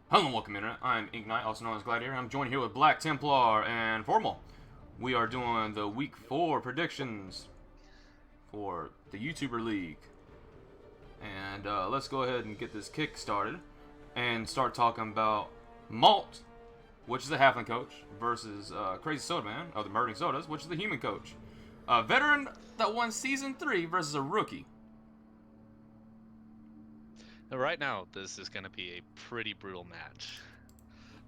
Hello and welcome, Internet. I'm Ignite, also known as Gladiator. I'm joined here with Black Templar and Formal. We are doing the Week 4 predictions for the YouTuber League. And let's go ahead and get this kick started and start talking about Malt, which is the Halfling coach, versus Crazy Soda Man of the Murdering Sodas, which is the human coach. A veteran that won Season 3 versus a rookie. Right now, this is going to be a pretty brutal match.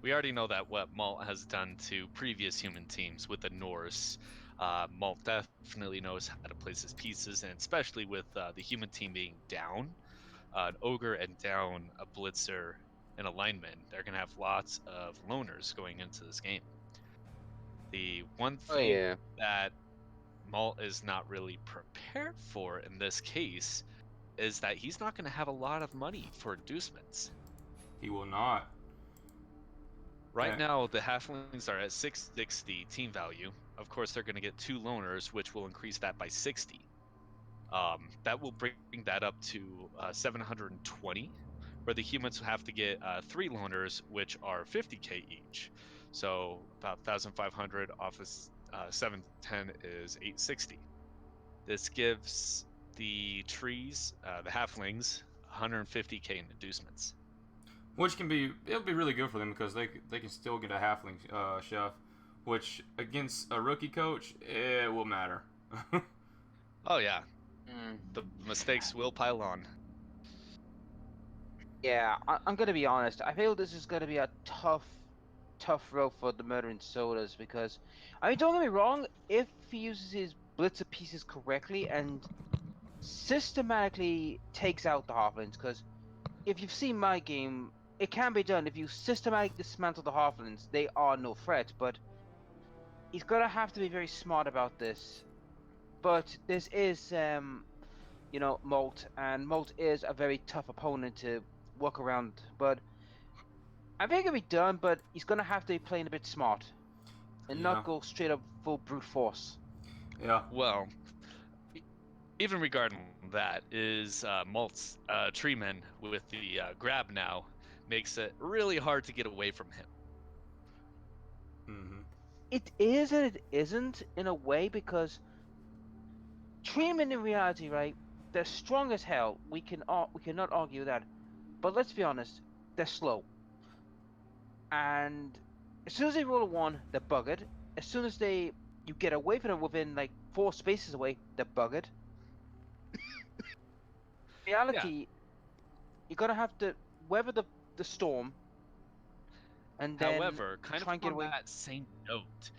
We already know that what Malt has done to previous human teams with the Norse. Malt definitely knows how to place his pieces, and especially with the human team being down, an ogre and down a blitzer and a lineman, they're going to have lots of loners going into this game. The one Oh thing yeah. that Malt is not really prepared for in this case is that he's not going to have a lot of money for inducements. He will not. Right now, the halflings are at 660 team value. Of course, they're going to get 2 loners, which will increase that by 60. That will bring that up to 720, where the humans will have to get 3 loners, which are 50k each. So about 1,500 off of 710 is 860. This gives the trees, the halflings, 150k in inducements. Which it'll be really good for them because they can still get a halfling chef, which against a rookie coach, it will matter. Oh yeah, Mm. the mistakes will pile on. Yeah, I'm gonna be honest. I feel this is gonna be a tough road for the Murdering Sodas because, I mean, don't get me wrong. If he uses his blitzer pieces correctly and systematically takes out the Halflings, because if you've seen my game, it can be done. If you systematically dismantle the Halflings, they are no threat. But he's gonna have to be very smart about this. But this is Molt, and Molt is a very tough opponent to work around. But I think it'll be done, but he's gonna have to be playing a bit smart and Yeah, not go straight up full brute force. yeah. Well, even regarding that, is Malt's treeman with the grab now makes it really hard to get away from him. Hmm. It is and it isn't in a way because Treeman in reality, right? They're strong as hell. We cannot argue that. But let's be honest, they're slow. And as soon as they roll a one, they're buggered. As soon as you get away from them within like 4 spaces away, they're buggered. Yeah. Reality, you're gonna have to weather the storm and then However, kind of try and get on away. that same note,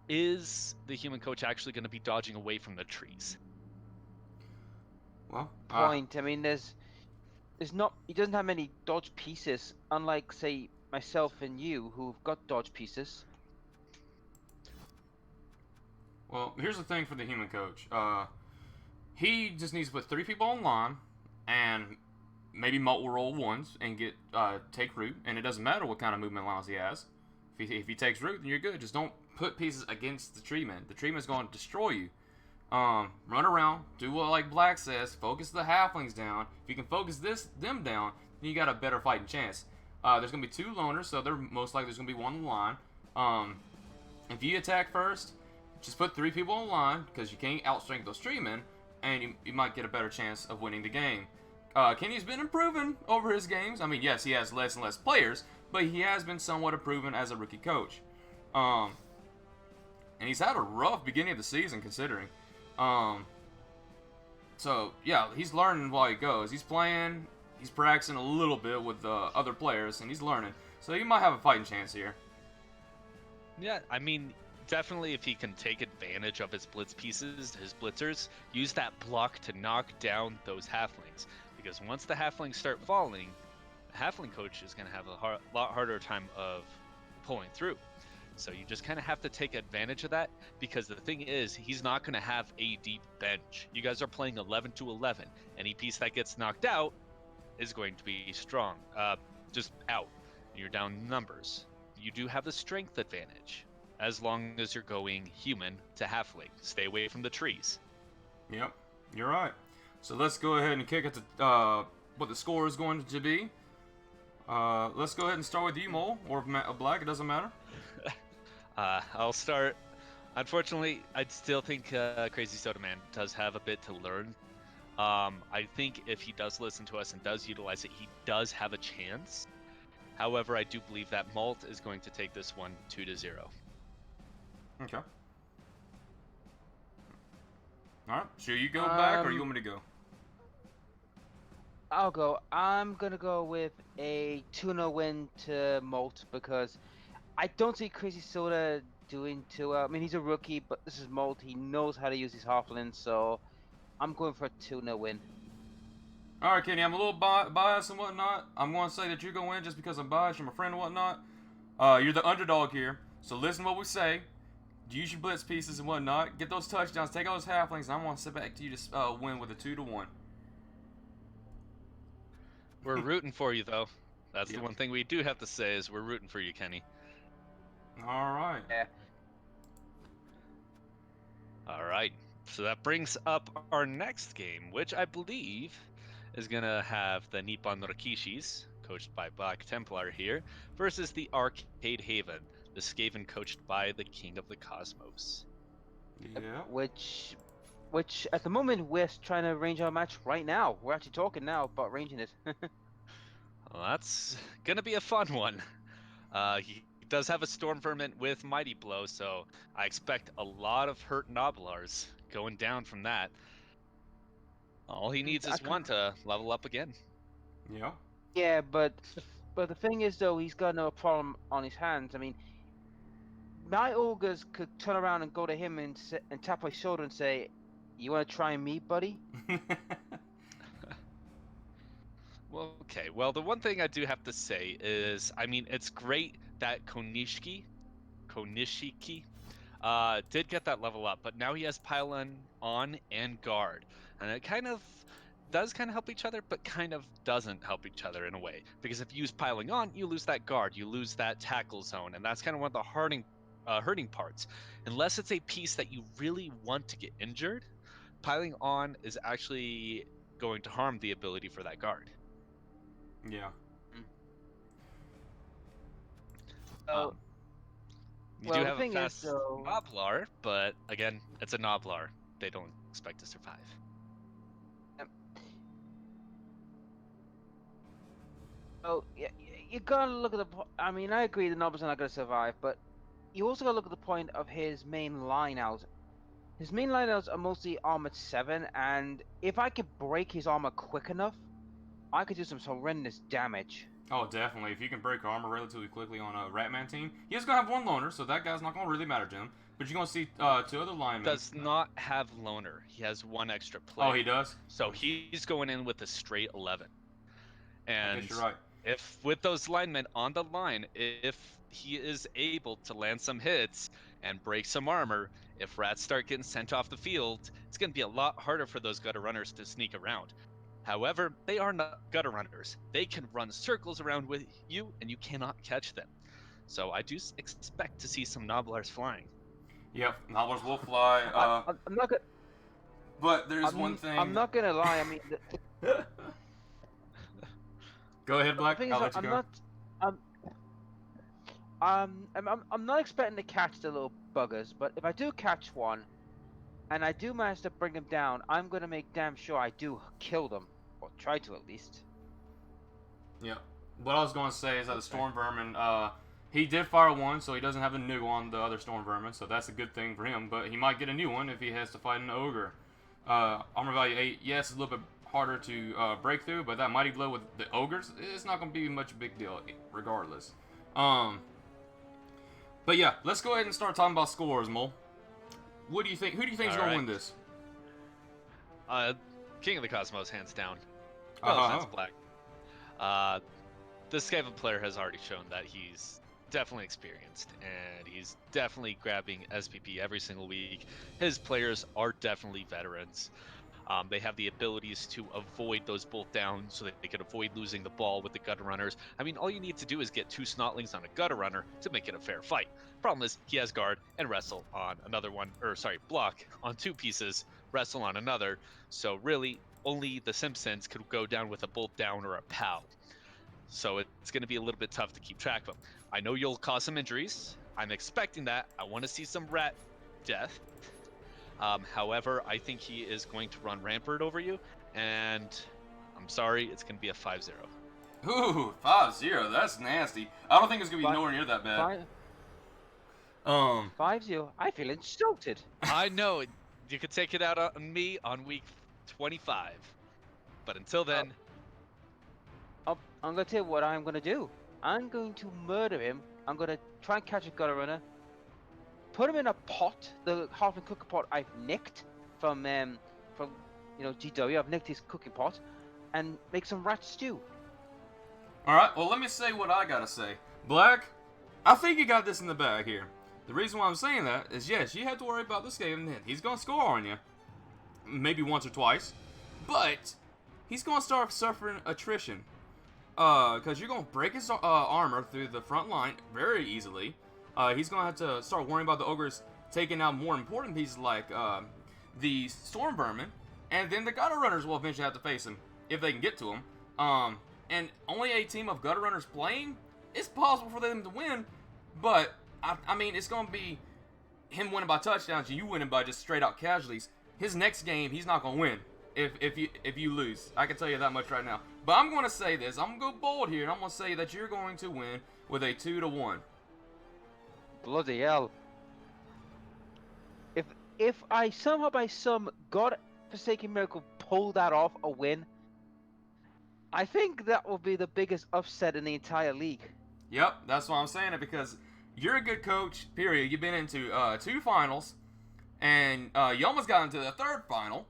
is the human coach actually going to be dodging away from the trees? Well, Point. I mean, there's not he doesn't have many dodge pieces, unlike say myself and you who've got dodge pieces. here's the thing for the human coach. He just needs to put 3 people on line, and maybe Malt will roll ones and get take root, and it doesn't matter what kind of movement allowance he has. If he takes root, then you're good. Just don't put pieces against the treeman. The treeman's going to destroy you. Run around, do what like Black says, focus the halflings down. If you can focus them down, then you got a better fighting chance. There's gonna be 2 loners, so they're most likely there's gonna be one on the line. If you attack first, just put 3 people on the line because you can't outstrength those treemen, and you might get a better chance of winning the game. Kenny's been improving over his games. I mean, yes, he has less and less players, but he has been somewhat improving as a rookie coach. Um, and he's had a rough beginning of the season considering. Um, so yeah, he's learning while he goes. He's playing, he's practicing a little bit with other players, and he's learning. So he might have a fighting chance here. Yeah, I mean, definitely if he can take advantage of his blitz pieces, his blitzers, use that block to knock down those halflings. Because once the halflings start falling, the halfling coach is going to have a lot harder time of pulling through. So you just kind of have to take advantage of that, because the thing is, he's not going to have a deep bench. You guys are playing 11 to 11. Any piece that gets knocked out is going to be strong, just out. You're down numbers. You do have the strength advantage, as long as you're going human to halfling. Stay away from the trees. Yep, you're right. So let's go ahead and kick it to what the score is going to be. Let's go ahead and start with you, Mole, or Black. It doesn't matter. I'll start. Unfortunately, I'd still think Crazy Soda Man does have a bit to learn. I think if he does listen to us and does utilize it, he does have a chance. However, I do believe that Malt is going to take this one 2-0. Okay. All right. So you go back, or you want me to go? I'll go. I'm gonna go with a 2-0 win to Molt because I don't see Crazy Soda doing too well. I mean, he's a rookie, but this is Molt. He knows how to use his Halflings, so I'm going for a 2-0 win. All right, Kenny. I'm a little biased and whatnot. I'm going to say that you're going to win just because I'm biased. You're my friend and whatnot. You're the underdog here, so listen to what we say. Use your blitz pieces and whatnot. Get those touchdowns. Take all those halflings, and I'm going to sit back to you to win with a 2-1. We're rooting for you, though. That's Yep. the one thing we do have to say is we're rooting for you, Kenny. All right. Yeah. All right. So that brings up our next game, which I believe is going to have the Nippon Rikishis, coached by Black Templar here, versus the Arcade Haven, the Skaven coached by the King of the Cosmos. Yeah. Which at the moment we're trying to arrange our match right now. We're actually talking now about arranging it. Well, that's going to be a fun one. He does have a Storm Vermin with Mighty Blow, so I expect a lot of hurt Noblars going down from that. All he needs is one to level up again. Yeah. Yeah, but the thing is though, he's got no problem on his hands. I mean, my ogres could turn around and go to him and tap my shoulder and say, "You want to try me, buddy?" Well, okay. Well, the one thing I do have to say is, I mean, it's great that Konishiki, did get that level up, but now he has Pylon on and Guard, and it kind of does help each other, but kind of doesn't help each other in a way, because if you use Piling on, you lose that Guard, you lose that tackle zone, and that's kind of one of the hurting parts. Unless it's a piece that you really want to get injured, Piling on is actually going to harm the ability for that Guard. Yeah. You do have a fast Noblar, but again, it's a Noblar. They don't expect to survive. Oh, yeah, you gotta look at the. I mean, I agree the Noblars are not gonna survive, but you also gotta look at the point of his main lineout. His main lineouts are mostly armored 7, and if I could break his armor quick enough, I could do some horrendous damage. Oh, definitely. If you can break armor relatively quickly on a Ratman team, he is going to have one loner, so that guy's not going to really matter to him. But you're going to see 2 other linemen. Does not have loner. He has 1 extra player. Oh, he does? So he's going in with a straight 11. And I guess you're right. If with those linemen on the line, if he is able to land some hits and break some armor, if rats start getting sent off the field, it's going to be a lot harder for those gutter runners to sneak around. However, they are not gutter runners. They can run circles around with you, and you cannot catch them. So I do expect to see some Noblars flying. Yep, Noblars will fly. I'm not gonna. But there's one thing. I'm not gonna lie. I mean. Go ahead, Black. I'll let you go. I'm not expecting to catch the little buggers, but if I do catch one, and I do manage to bring him down, I'm gonna make damn sure I do kill them, or try to at least. Yeah. What I was going to say is that the Storm Vermin, he did fire one, so he doesn't have a new on the other Storm Vermin, so that's a good thing for him. But he might get a new one if he has to fight an ogre. Armor value 8, yes, it's a little bit harder to break through, but that Mighty Blow with the ogres, it's not going to be much a big deal regardless. But yeah, let's go ahead and start talking about scores, Mole. What do you think? Who do you think is going to win this? King of the Cosmos, hands down. Well, that's Black. This Skaven player has already shown that he's definitely experienced, and he's definitely grabbing SPP every single week. His players are definitely veterans. They have the abilities to avoid those bolt downs so that they can avoid losing the ball with the gutter runners. I mean, all you need to do is get 2 snotlings on a gutter runner to make it a fair fight. Problem is, he has guard and wrestle on another one, or sorry, block on 2 pieces, wrestle on another. So really, only the Simpsons could go down with a bolt down or a pow. so it's going to be a little bit tough to keep track of him. I know you'll cause some injuries. I'm expecting that. I want to see some rat death. However, I think he is going to run rampart over you, and I'm sorry, it's going to be a 5-0. Ooh, 5-0. That's nasty. I don't think it's gonna be Fi- nowhere near that bad. Five, Um, 5-0. I feel insulted. I know you could take it out on me on week 25, but until then, I'm gonna tell you what I'm gonna do. I'm going to murder him. I'm gonna try and catch a gutter runner. Put him in a pot, the half-and cooker pot I've nicked from GW. I've nicked his cooking pot, and make some rat stew. all right. Well, let me say what I gotta say. Black, I think you got this in the bag here. The reason why I'm saying that is, yes, you have to worry about this game. He's gonna score on you, maybe once or twice, but he's gonna start suffering attrition. Because you're gonna break his armor through the front line very easily. He's gonna have to start worrying about the ogres taking out more important pieces like the storm vermin, and then the gutter runners will eventually have to face him if they can get to him. And only a team of gutter runners playing, it's possible for them to win, but I mean it's gonna be him winning by touchdowns and you winning by just straight out casualties. His next game, he's not gonna win if you lose. I can tell you that much right now. But I'm gonna say this. I'm gonna go bold here, and I'm gonna say that you're going to win with a 2-1. Bloody hell! If I somehow by some god-forsaken miracle pull that off a win, I think that will be the biggest upset in the entire league. Yep, that's why I'm saying it, because you're a good coach, period. You've been into 2 finals, and you almost got into the 3rd final.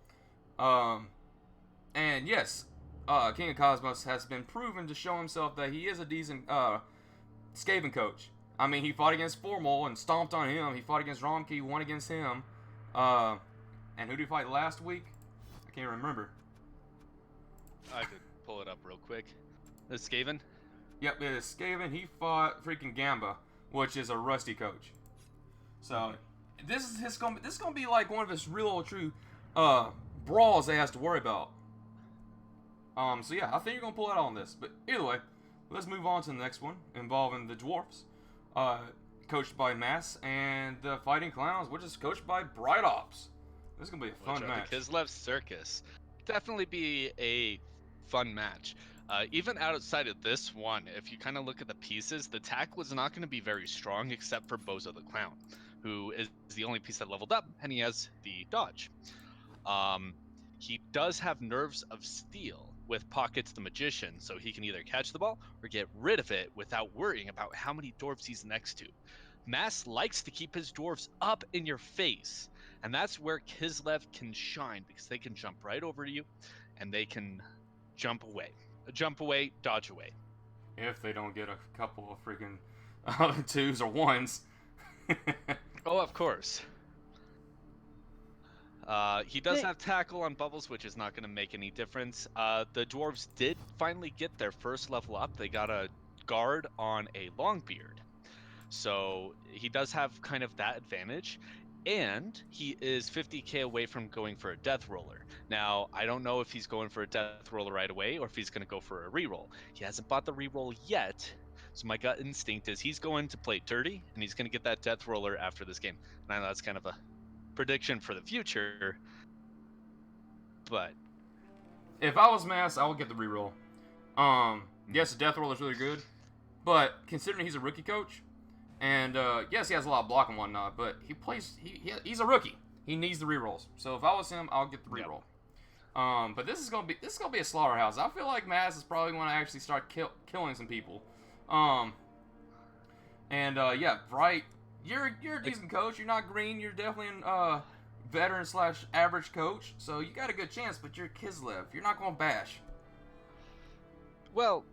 And yes, King of Cosmos has been proven to show himself that he is a decent Skaven coach. I mean, he fought against Formal and stomped on him. He fought against Romkey, won against him. And who did he fight last week? I can't remember. I could pull it up real quick. This Skaven? Yep, it is Skaven. He fought freaking Gamba, which is a rusty coach. So this is gonna be like one of his real true brawls they has to worry about. So yeah, I think you're gonna pull out on this. But either way, let's move on to the next one involving the dwarfs, coached by Mass, and the Fighting Clowns, which is coached by Bright Ops. This is gonna be a fun match. The Kislev Circus. Definitely be a fun match. Even outside of this one, if you kind of look at the pieces, the tackle is not going to be very strong except for Bozo the Clown, who is the only piece that leveled up, and he has the dodge. He does have Nerves of Steel with Pockets the Magician, so he can either catch the ball or get rid of it without worrying about how many dwarves he's next to. Mass likes to keep his dwarves up in your face, and that's where Kislev can shine, because they can jump right over to you, and they can jump away, dodge away. If they don't get a couple of freaking 2s or 1s. Oh, of course. He does have tackle on Bubbles, which is not going to make any difference. The dwarves did finally get their first level up. They got a guard on a Longbeard. So he does have kind of that advantage. And he is 50k away from going for a Death Roller. Now, I don't know if he's going for a Death Roller right away or if he's going to go for a reroll. He hasn't bought the reroll yet. So my gut instinct is he's going to play dirty, and he's going to get that Death Roller after this game. And I know that's kind of a prediction for the future, but if I was Mass, I would get the reroll. Yes, the Death Roll is really good, but considering he's a rookie coach, and yes, he has a lot of block and whatnot, but he's a rookie. He needs the rerolls. So if I was him, I'll get the reroll. Yep. But this is gonna be a slaughterhouse. I feel like Mass is probably going to actually start killing some people. Yeah, Bright. You're a decent coach. You're not green. You're definitely a veteran / average coach. So you got a good chance, but you're Kislev. You're not going to bash. Well,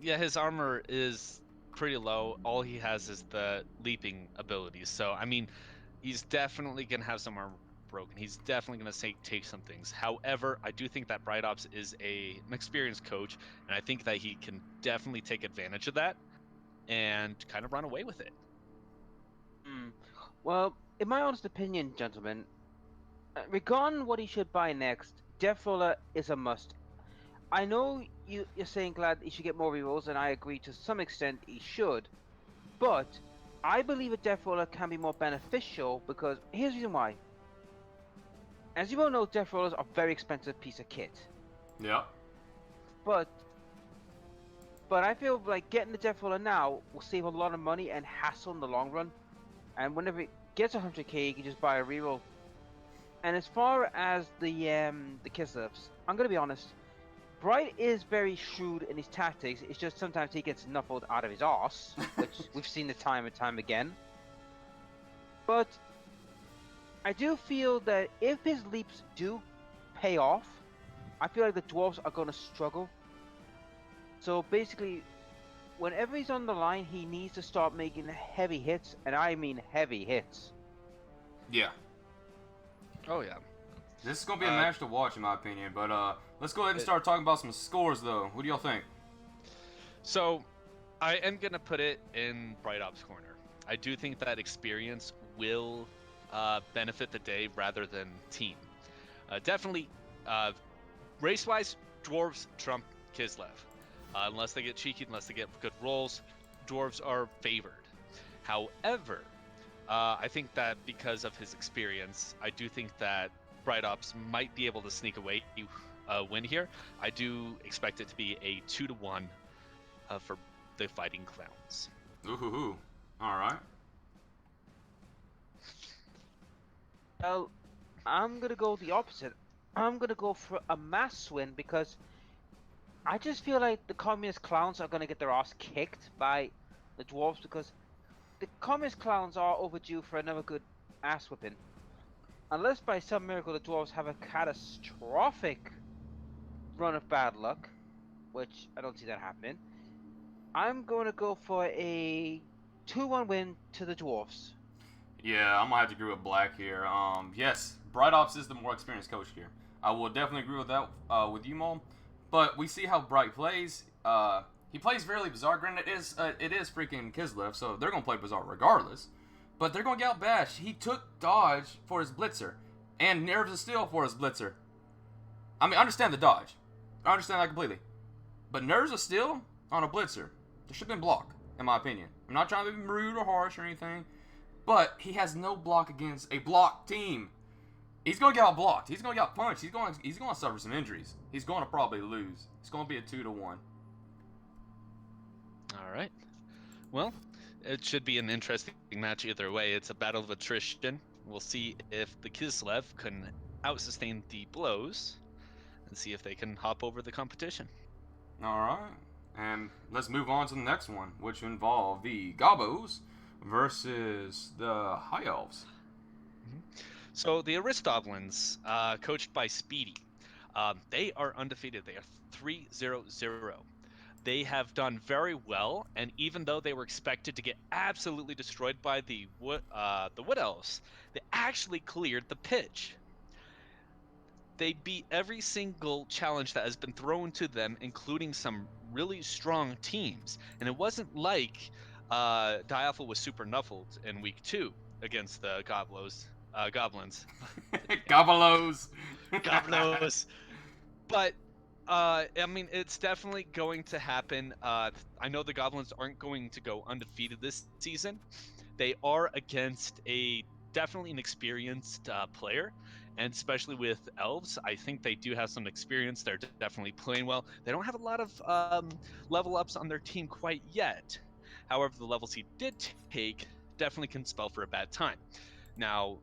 yeah, his armor is pretty low. All he has is the leaping abilities. So, I mean, he's definitely going to have some armor broken. He's definitely going to take some things. However, I do think that Bright Ops is an experienced coach, and I think that he can definitely take advantage of that and kind of run away with it. Well, in my honest opinion, gentlemen, regarding what he should buy next, Death Roller is a must. I know you're saying glad he should get more rerolls, and I agree to some extent he should. But I believe a death roller can be more beneficial because here's the reason why. As you all know, death rollers are a very expensive piece of kit. Yeah. But I feel like getting the death roller now will save a lot of money and hassle in the long run. And whenever it gets 100k, you can just buy a reroll. And as far as the Kislevs, I'm gonna be honest. Bright is very shrewd in his tactics. It's just sometimes he gets knuckled out of his arse, which we've seen the time and time again. But I do feel that if his leaps do pay off, I feel like the dwarves are going to struggle. So basically, whenever he's on the line, he needs to start making heavy hits, and I mean heavy hits. Yeah. Oh yeah. This is going to be a match to watch, in my opinion. But let's go ahead and start talking about some scores, though. What do y'all think? So, I am gonna put it in Bright Ops' corner. I do think that experience will benefit the day rather than team. Definitely, race-wise, dwarves trump Kislev. Unless they get cheeky, unless they get good rolls, dwarves are favored. However, I think that because of his experience, I do think that Bright Ops might be able to sneak away win here. I do expect it to be a 2-1 for the Fighting Clowns. Ooh. All right. Well, I'm gonna go the opposite. I'm gonna go for a mass win because I just feel like the communist clowns are gonna get their ass kicked by the dwarves because the communist clowns are overdue for another good ass whipping. Unless by some miracle the dwarves have a catastrophic run of bad luck, which I don't see that happening, I'm going to go for a 2-1 win to the dwarves. Yeah, I'm going to have to agree with Black here. Yes, Bright Ops is the more experienced coach here. I will definitely agree with that with you, Mo. But we see how Bright plays. He plays fairly bizarre. Granted, it is freaking Kislev, so they're going to play bizarre regardless. But they're going to get outbashed. He took dodge for his blitzer and nerves of steel for his blitzer. I mean, I understand the dodge. I understand that completely. But nerves of steel on a blitzer, there should have been block, in my opinion. I'm not trying to be rude or harsh or anything, but he has no block against a block team. He's going to get out blocked. He's going to get punched. He's going to suffer some injuries. He's going to probably lose. It's going to be a 2-1. All right. Well, it should be an interesting match either way. It's a battle of attrition. We'll see if the Kislev can out-sustain the blows and see if they can hop over the competition. All right. And let's move on to the next one, which involve the Gobos versus the High Elves. So the Aristoblins, coached by Speedy, they are undefeated. They are 3-0-0. They have done very well, and even though they were expected to get absolutely destroyed by the Wood Elves, they actually cleared the pitch. They beat every single challenge that has been thrown to them, including some really strong teams. And it wasn't like Dialpha was super nuffled in week 2 against the Goblins. Gobelos. Goblins. But I mean, it's definitely going to happen. I know the Goblins aren't going to go undefeated this season. They are against definitely an experienced player, and especially with Elves, I think they do have some experience. They're definitely playing well. They don't have a lot of level ups on their team quite yet. However, the levels he did take definitely can spell for a bad time. Now,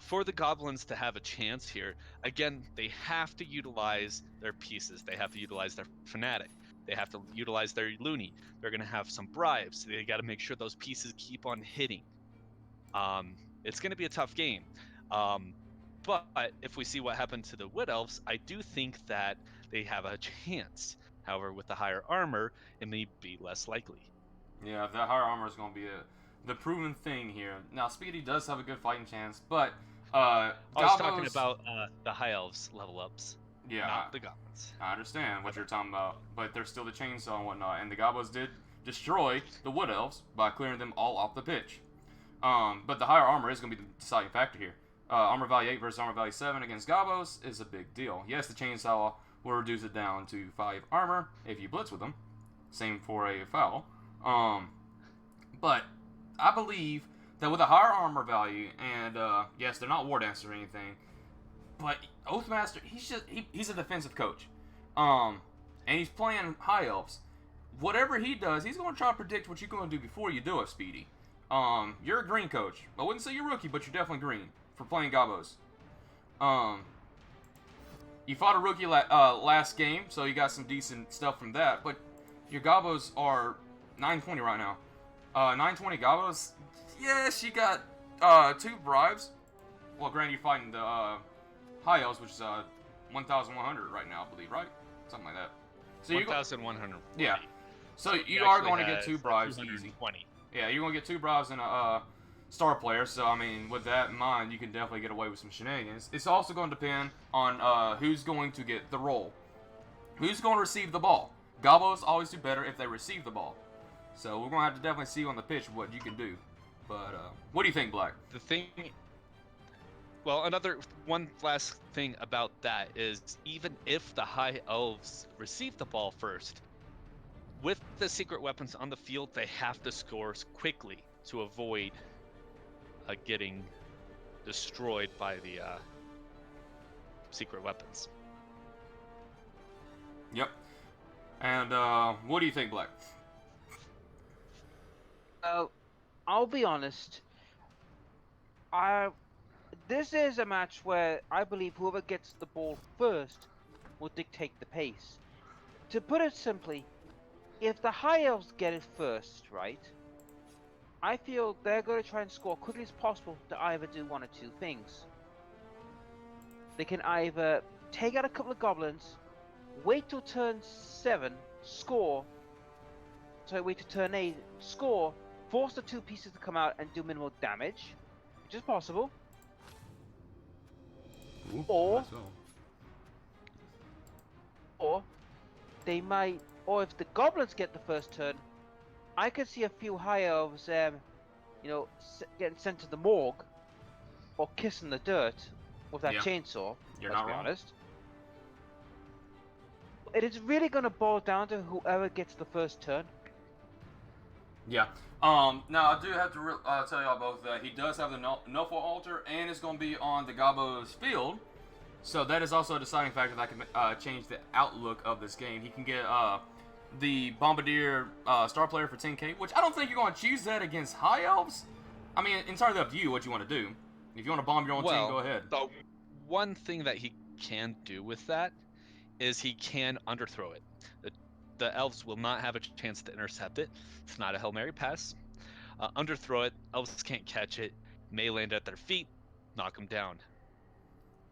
for the Goblins to have a chance here, again, they have to utilize their pieces. They have to utilize their Fnatic. They have to utilize their Looney. They're going to have some bribes. They got to make sure those pieces keep on hitting. It's going to be a tough game. But if we see what happened to the Wood Elves, I do think that they have a chance. However, with the higher armor, it may be less likely. Yeah, that higher armor is going to be the proven thing here. Now, Speedy does have a good fighting chance, but I was talking about the High Elves level ups, not the Goblins. I understand what you're talking about, but there's still the chainsaw and whatnot, and the Gobos did destroy the Wood Elves by clearing them all off the pitch. But the higher armor is going to be the deciding factor here. Armor value 8 versus armor value 7 against Gobos is a big deal. Yes, the chainsaw will reduce it down to 5 armor if you blitz with them. Same for a foul. But I believe that with a higher armor value, and yes, they're not war dancers or anything, but Oathmaster, he's a defensive coach, and he's playing high elves. Whatever he does, he's going to try to predict what you're going to do before you do it, Speedy. You're a green coach. I wouldn't say you're rookie, but you're definitely green for playing Gabos. You fought a rookie last game, so you got some decent stuff from that, but your Gabos are 920 right now. 920 Gabos, yeah, she got 2 bribes. Well, granted, you're fighting the high elves, which is 1,100 right now, I believe, right? Something like that. So 1,100. Yeah. So you He are actually going to get has 2 bribes easy. 220. Yeah, you're going to get 2 bribes and a star player. So, I mean, with that in mind, you can definitely get away with some shenanigans. It's also going to depend on who's going to get the role. Who's going to receive the ball. Gabos always do better if they receive the ball. So we're going to have to definitely see on the pitch what you can do. But what do you think, Black? The thing, well, one last thing about that is even if the high elves receive the ball first, with the secret weapons on the field, they have to score quickly to avoid getting destroyed by the secret weapons. Yep. And what do you think, Black? I'll be honest. This is a match where I believe whoever gets the ball first will dictate the pace. To put it simply, if the high elves get it first, right? I feel they're going to try and score quickly as possible to either do one or two things. They can either take out a couple of goblins, wait till turn 7, score. So wait till turn 8, score, force the 2 pieces to come out and do minimal damage, which is possible. Ooh, Or- nice roll. Or they might, or if the goblins get the first turn, I could see a few high elves, getting sent to the morgue or kissing the dirt with that Yeah. chainsaw. You're let's not be wrong. honest. It is really going to boil down to whoever gets the first turn. Yeah. Now I do have to tell y'all both that he does have the Nofo altar, and it's going to be on the Gabos field. So that is also a deciding factor that can change the outlook of this game. He can get the Bombardier star player for 10k, which I don't think you're going to choose that against high elves. I mean, entirely up to you what you want to do. If you want to bomb your own team, go ahead. The one thing that he can do with that is he can underthrow it. The elves will not have a chance to intercept it. It's not a Hail Mary pass. Underthrow it, elves can't catch it, may land at their feet, knock them down.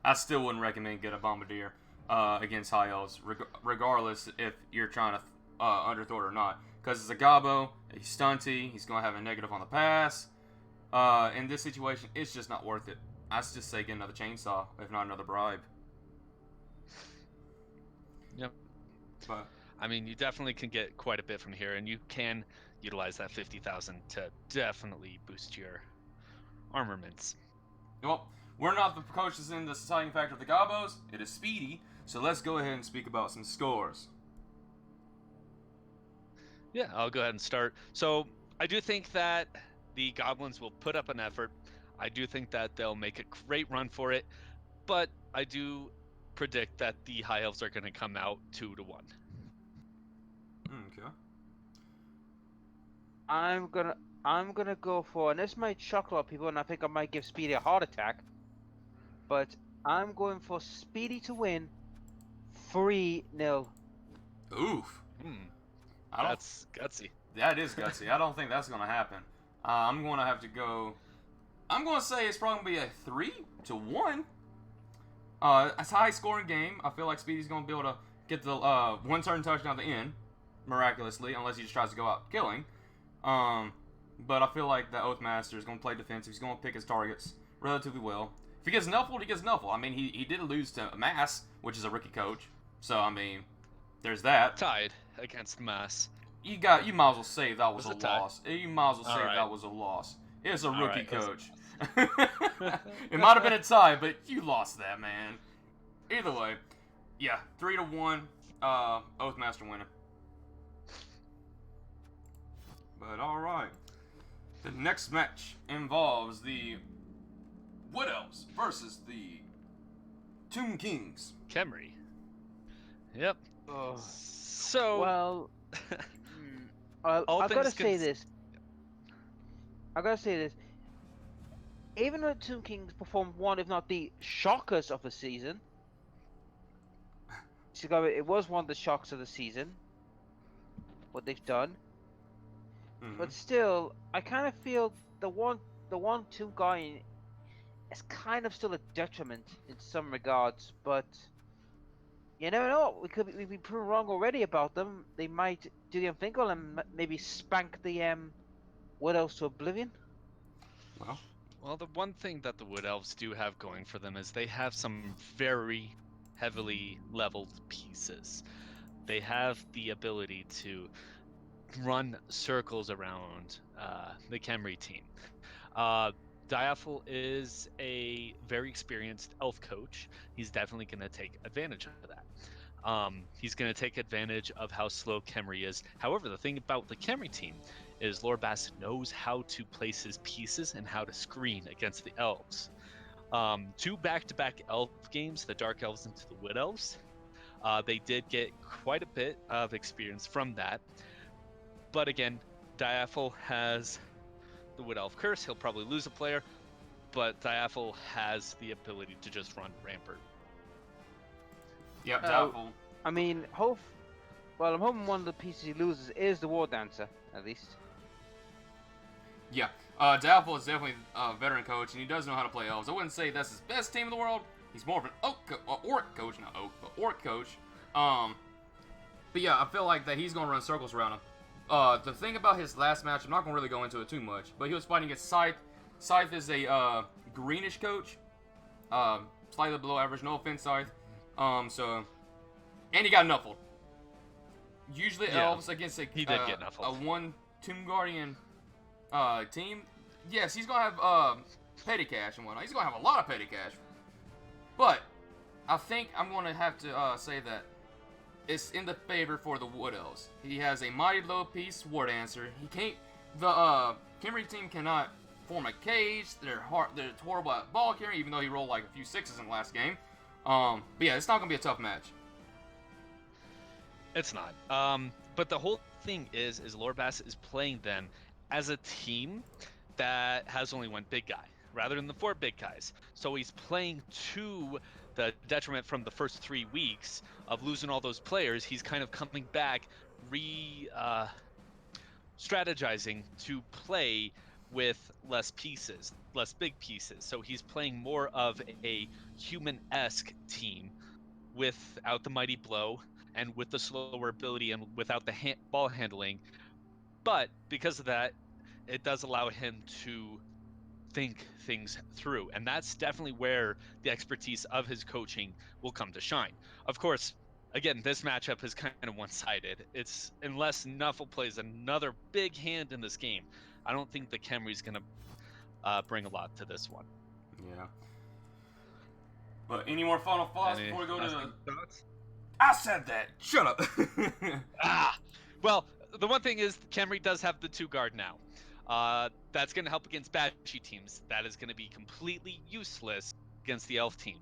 I still wouldn't recommend get a Bombardier against high elves, regardless if you're trying to underthrow it or not. Because it's a Gabo, he's stunty, he's going to have a negative on the pass. In this situation, it's just not worth it. I'd just say get another chainsaw, if not another bribe. Yep. But I mean, you definitely can get quite a bit from here, and you can utilize that 50,000 to definitely boost your armaments. well, we're not the coaches in the deciding factor of the Gabos. It is Speedy. So let's go ahead and speak about some scores. Yeah, I'll go ahead and start. So I do think that the goblins will put up an effort. I do think that they'll make a great run for it, but I do predict that the high elves are going to come out 2-1. Okay. I'm gonna go for, and this might shock a lot of people, and I think I might give Speedy a heart attack, but I'm going for Speedy to win 3-0. Oof. I don't. That's gutsy. That is gutsy. I don't think that's going to happen. I'm going to have to go. I'm going to say it's probably going to be a 3-1. It's a high scoring game. I feel like Speedy's going to be able to get the one turn touchdown at the end, miraculously, unless he just tries to go out killing. But I feel like the Oathmaster is going to play defensive. He's going to pick his targets relatively well. If he gets nuffled, he gets nuffled. I mean, he did lose to Mass, which is a rookie coach. So, I mean, there's that. Tied against Mass. You might as well say that was Was a it tied? loss. You might as well say Alright. that was a loss. It's a rookie Alright, it was a coach. It might have been a tie, but you lost that, man. Either way, Yeah, 3-1. Oathmaster winning. But all right. The next match involves the Wood Elves versus the Tomb Kings. Kemri. Yep. Oh. So, Well, all I gotta things say this. I gotta say this. Even though Tomb Kings performed one, if not the shockers of the season, it was one of the shocks of the season. What they've done, Mm-hmm. but still, I kind of feel the one Tomb guy is kind of still a detriment in some regards. But you never know. We've been proven wrong already about them. They might do the unthinkable and maybe spank the what else to oblivion. well, the one thing that the Wood Elves do have going for them is they have some very heavily leveled pieces. They have the ability to run circles around the Kemri team. Diaphil is a very experienced elf coach. He's definitely going to take advantage of that. He's going to take advantage of how slow Kemri is. However, the thing about the Kemri team is Lord Bass knows how to place his pieces and how to screen against the elves. Two back-to-back elf games, the Dark Elves into the Wood Elves. They did get quite a bit of experience from that. But again, Diaphil has the Wood Elf curse. He'll probably lose a player, but Diaphil has the ability to just run rampart. Yep, Doubtful. I mean, I'm hoping one of the pieces he loses is the War Dancer, at least. Yeah, Doubtful is definitely a veteran coach, and he does know how to play elves. I wouldn't say that's his best team in the world. He's more of an orc coach, not oak, but orc coach. But yeah, I feel like that he's gonna run circles around him. The thing about his last match, I'm not gonna really go into it too much, but he was fighting against Scythe. Scythe is a greenish coach, slightly below average. No offense, Scythe. And he got nuffled. Usually Yeah, elves against he did get a nuffled. one Tomb Guardian team. Yes, he's gonna have petty cash and whatnot. He's gonna have a lot of petty cash. But I think I'm gonna have to say that it's in the favor for the Wood Elves. He has a mighty low piece War Dancer. He can't. The Kemri team cannot form a cage. They're horrible at ball carrying, even though he rolled like a few sixes in the last game. But yeah, it's not gonna be a tough match. It's not. But the whole thing is Lord Bass is playing them as a team that has only one big guy, rather than the four big guys. So he's playing to the detriment from the first 3 weeks of losing all those players. He's kind of coming back, strategizing to play with less pieces, less big pieces. So he's playing more of a human-esque team without the mighty blow and with the slower ability and without the ball handling. But because of that, it does allow him to think things through. And that's definitely where the expertise of his coaching will come to shine. Of course, again, this matchup is kind of one-sided. It's unless Nuffle plays another big hand in this game, I don't think the Kemri's going to bring a lot to this one. Yeah. But any more final thoughts Any before we go to the... thoughts? I said that! Shut up! Well, the one thing is Kemri does have the 2 guard now. That's going to help against Banshee teams. That is going to be completely useless against the Elf team.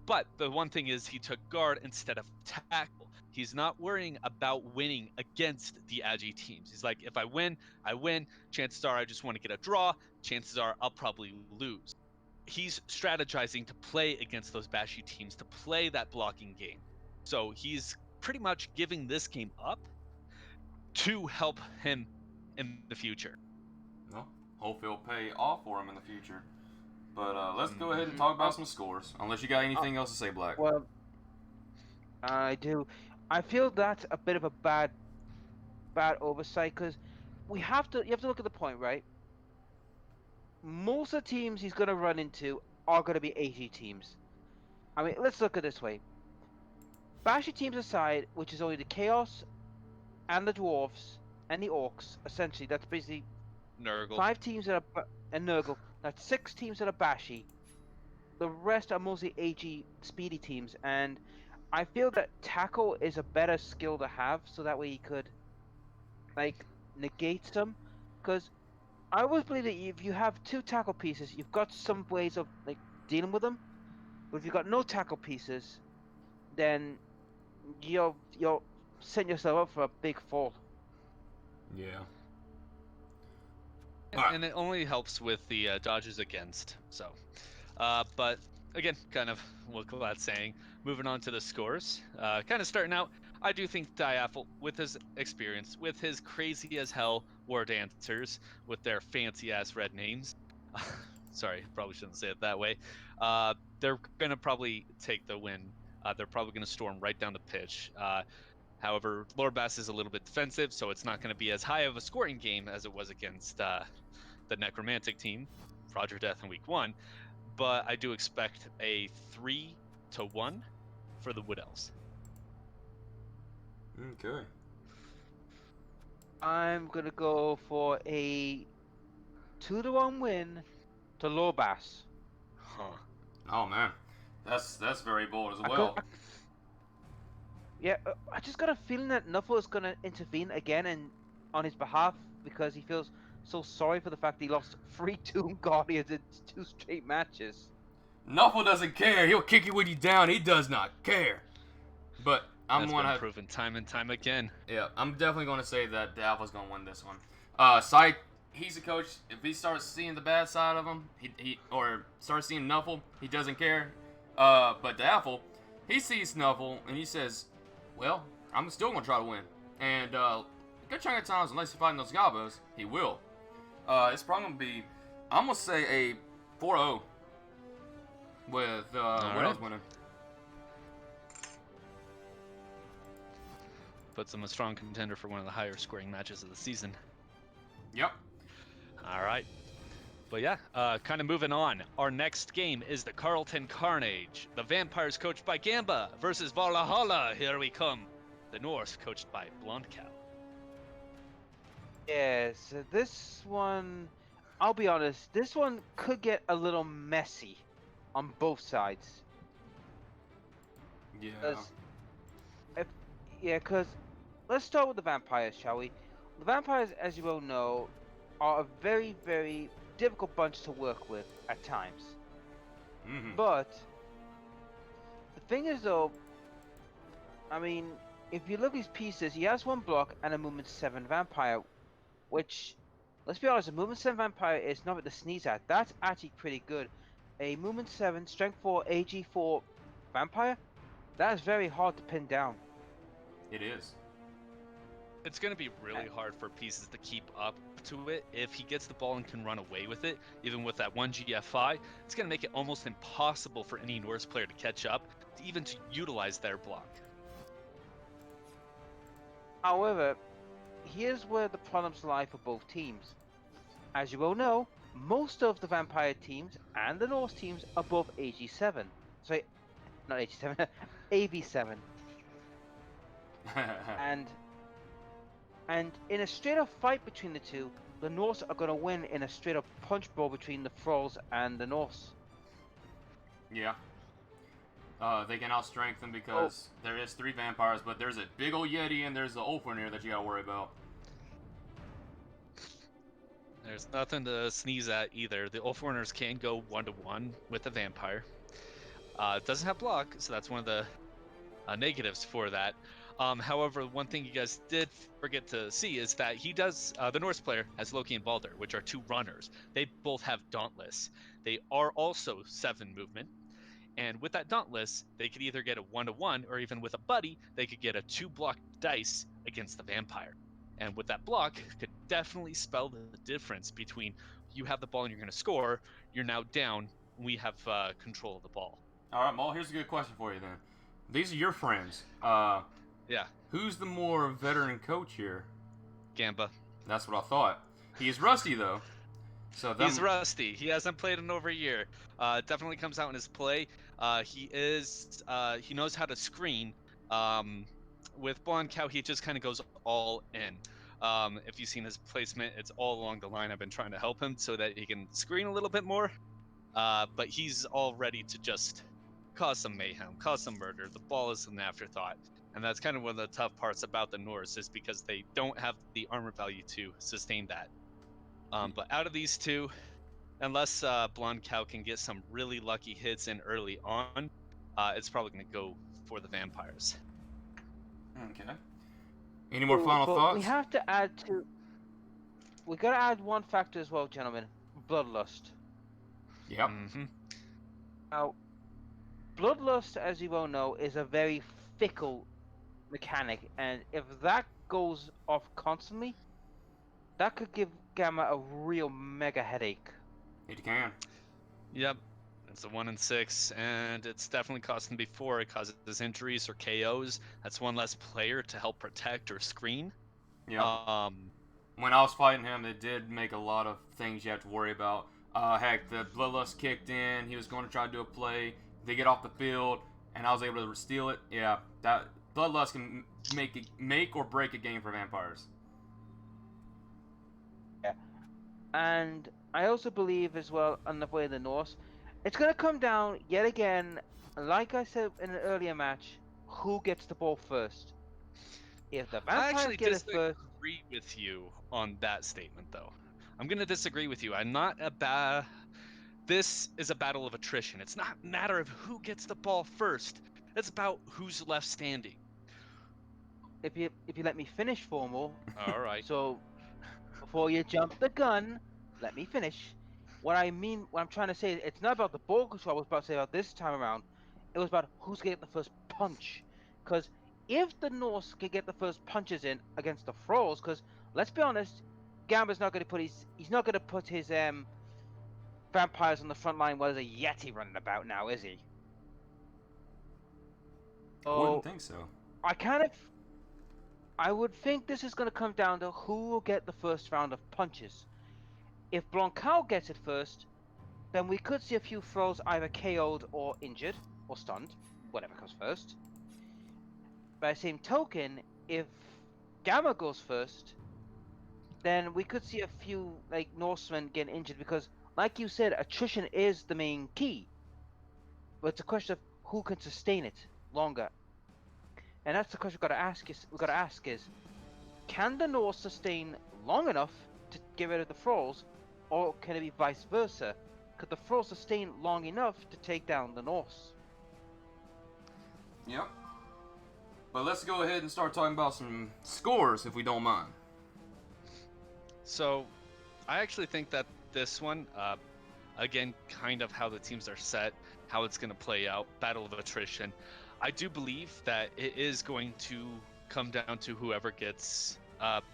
But the one thing is he took guard instead of tackle. He's not worrying about winning against the Agi teams. He's like, if I win, I win. Chances are I just want to get a draw. Chances are I'll probably lose. He's strategizing to play against those Banshee teams, to play that blocking game. So he's pretty much giving this game up to help him in the future. Well, hope it'll pay off for him in the future. But let's go ahead and talk about some scores. Unless you got anything else to say, Black. Well, I do. I feel that's a bit of a bad oversight because you have to look at the point, right? Most of the teams he's going to run into are going to be 80 teams. I mean, let's look at it this way. Banshee teams aside, which is only the Chaos and the Dwarves and the Orcs, essentially, that's basically Nurgle. 5 teams that are and Nurgle. That's 6 teams that are Banshee. The rest are mostly AG speedy teams, and I feel that tackle is a better skill to have, so that way he could like negate some. Because I always believe that if you have two tackle pieces, you've got some ways of like dealing with them. But if you've got no tackle pieces, then you're setting yourself up for a big fall. Yeah. And it only helps with the dodges against. So, but again, kind of what Glad's saying. Moving on to the scores. Kind of starting out, I do think Diaphel, with his experience, with his crazy as hell war dancers, with their fancy ass red names. Sorry, probably shouldn't say it that way. They're gonna probably take the win. They're probably gonna storm right down the pitch. However, Lord Bass is a little bit defensive, so it's not going to be as high of a scoring game as it was against the Necromantic team, Roger Death in Week 1. But I do expect a 3-1 for the Wood Elves. Okay. I'm gonna go for a 2-1 win to Lorbass. Huh. Oh man, that's very bold as I well. Yeah, I just got a feeling that Nuffle is gonna intervene again and on his behalf because he feels so sorry for the fact that he lost 3 Doom Guardians in 2 straight matches. Nuffle doesn't care. He'll kick you when you down. He does not care. But I'm That's gonna been proven time and time again. Yeah, I'm definitely gonna say that the Alpha's gonna win this one. Syke, he's a coach. If he starts seeing the bad side of him, he or starts seeing Nuffle, he doesn't care. But the Alpha, he sees Nuffle and he says, "Well, I'm still gonna try to win." And a good chunk of times, unless he's fighting those Gabos, he will. It's probably gonna be, I'm gonna say a 4-0 with Wood Elves winning. Puts him a strong contender for one of the higher scoring matches of the season. Yep. All right. But yeah, kind of moving on. Our next game is the Carlton Carnage. The Vampires coached by Gamba versus Valhalla. Here we come. The Norse coached by Blonde Cow. Yeah, so this one, I'll be honest, this one could get a little messy on both sides. Yeah. Because let's start with the Vampires, shall we? The Vampires, as you all know, are a very, very difficult bunch to work with at times. Mm-hmm. But the thing is, though, I mean, if you look at his pieces, he has 1 block and a movement 7 vampire, which, let's be honest, a movement 7 vampire is nothing to sneeze at. That's actually pretty good. A movement 7, strength 4, AG 4 vampire, that is very hard to pin down. It is. It's going to be really hard for pieces to keep up to it. If he gets the ball and can run away with it, even with that 1 GFI, it's going to make it almost impossible for any Norse player to catch up, even to utilize their block. However, here's where the problems lie for both teams. As you all know, most of the Vampire teams and the Norse teams are both AG7. Sorry, not AG7, AV7. And in a straight up fight between the two, the Norse are going to win in a straight up punch brawl between the Thralls and the Norse. Yeah. They can out-strengthen because there is 3 vampires, but there's a big old Yeti and there's the Ulfwinir that you gotta worry about. There's nothing to sneeze at either. The Ulfwiners can go 1-1 with the vampire. It doesn't have block, so that's one of the negatives for that. However, one thing you guys did forget to see is that he does, the Norse player has Loki and Balder, which are 2 runners. They both have Dauntless. They are also 7 movement. And with that Dauntless, they could either get a 1-1, or even with a buddy, they could get a 2-block dice against the vampire. And with that block, could definitely spell the difference between you have the ball and you're going to score, you're now down, we have control of the ball. All right, Maul, here's a good question for you then. These are your friends. Yeah. Who's the more veteran coach here? Gamba. That's what I thought. He is rusty, though. So He's rusty. He hasn't played in over a year. Definitely comes out in his play. He knows how to screen. With Blonde Cow, he just kind of goes all in. If you've seen his placement, it's all along the line. I've been trying to help him so that he can screen a little bit more. But he's all ready to just cause some mayhem, cause some murder. The ball is an afterthought. And that's kind of one of the tough parts about the Norse is because they don't have the armor value to sustain that. But out of these two, unless Blonde Cow can get some really lucky hits in early on, it's probably going to go for the vampires. Okay. Any more final But thoughts? we have to add to. We gotta add one factor as well, gentlemen. Bloodlust. Yep. Mm-hmm. Now, bloodlust, as you well know, is a very fickle mechanic, and if that goes off constantly, that could give Gamma a real mega headache. It can. Yep. It's a 1 in 6, and it's definitely cost him before. It causes injuries or KOs. That's one less player to help protect or screen. Yep. When I was fighting him, it did make a lot of things you have to worry about. Heck, the bloodlust kicked in. He was going to try to do a play. They get off the field, and I was able to steal it. Yeah, that bloodlust can make or break a game for vampires. Yeah. And I also believe as well, on the way of the Norse, it's going to come down yet again, like I said in an earlier match, who gets the ball first. If the I vampires actually get it first, disagree with you on that statement, though. I'm going to disagree with you. This is a battle of attrition. It's not a matter of who gets the ball first. It's about who's left standing. if you let me finish, Formal. All right. So before you jump the gun, let me finish. What I'm trying to say, it's not about the ball control I was about to say about this time around. It was about who's going to get the first punch. Because if the Norse can get the first punches in against the Thralls, because let's be honest, Gamba's not going to put his vampires on the front line while there's a Yeti running about now, is he? I wouldn't think so. I would think this is going to come down to who will get the first round of punches. If Blancal gets it first, then we could see a few Thralls either KO'd or injured, or stunned, whatever comes first. By the same token, if Gamma goes first, then we could see a few Norsemen getting injured because, like you said, attrition is the main key. But it's a question of who can sustain it longer. And that's the question we've got to ask is, can the Norse sustain long enough to get rid of the Thralls, or can it be vice versa? Could the Thralls sustain long enough to take down the Norse? Yep. But let's go ahead and start talking about some scores, if we don't mind. So, I actually think that this one, again, kind of how the teams are set, how it's going to play out, battle of attrition. I do believe that it is going to come down to whoever gets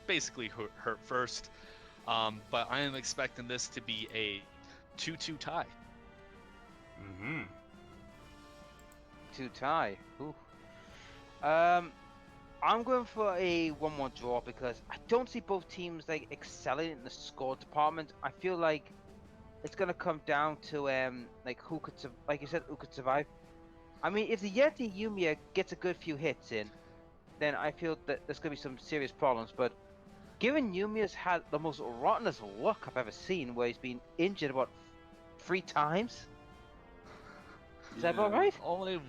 basically hurt first. But I am expecting this to be a 2-2 tie. Mm-hmm. 2 tie. Ooh. I'm going for a 1-1 draw because I don't see both teams excelling in the score department. I feel like it's gonna come down to who could survive. I mean, if the Yeti Yumiya gets a good few hits in, then I feel that there's gonna be some serious problems. But given Yumiya's had the most rottenest luck I've ever seen, where he's been injured about 3 times, is that about right? Only,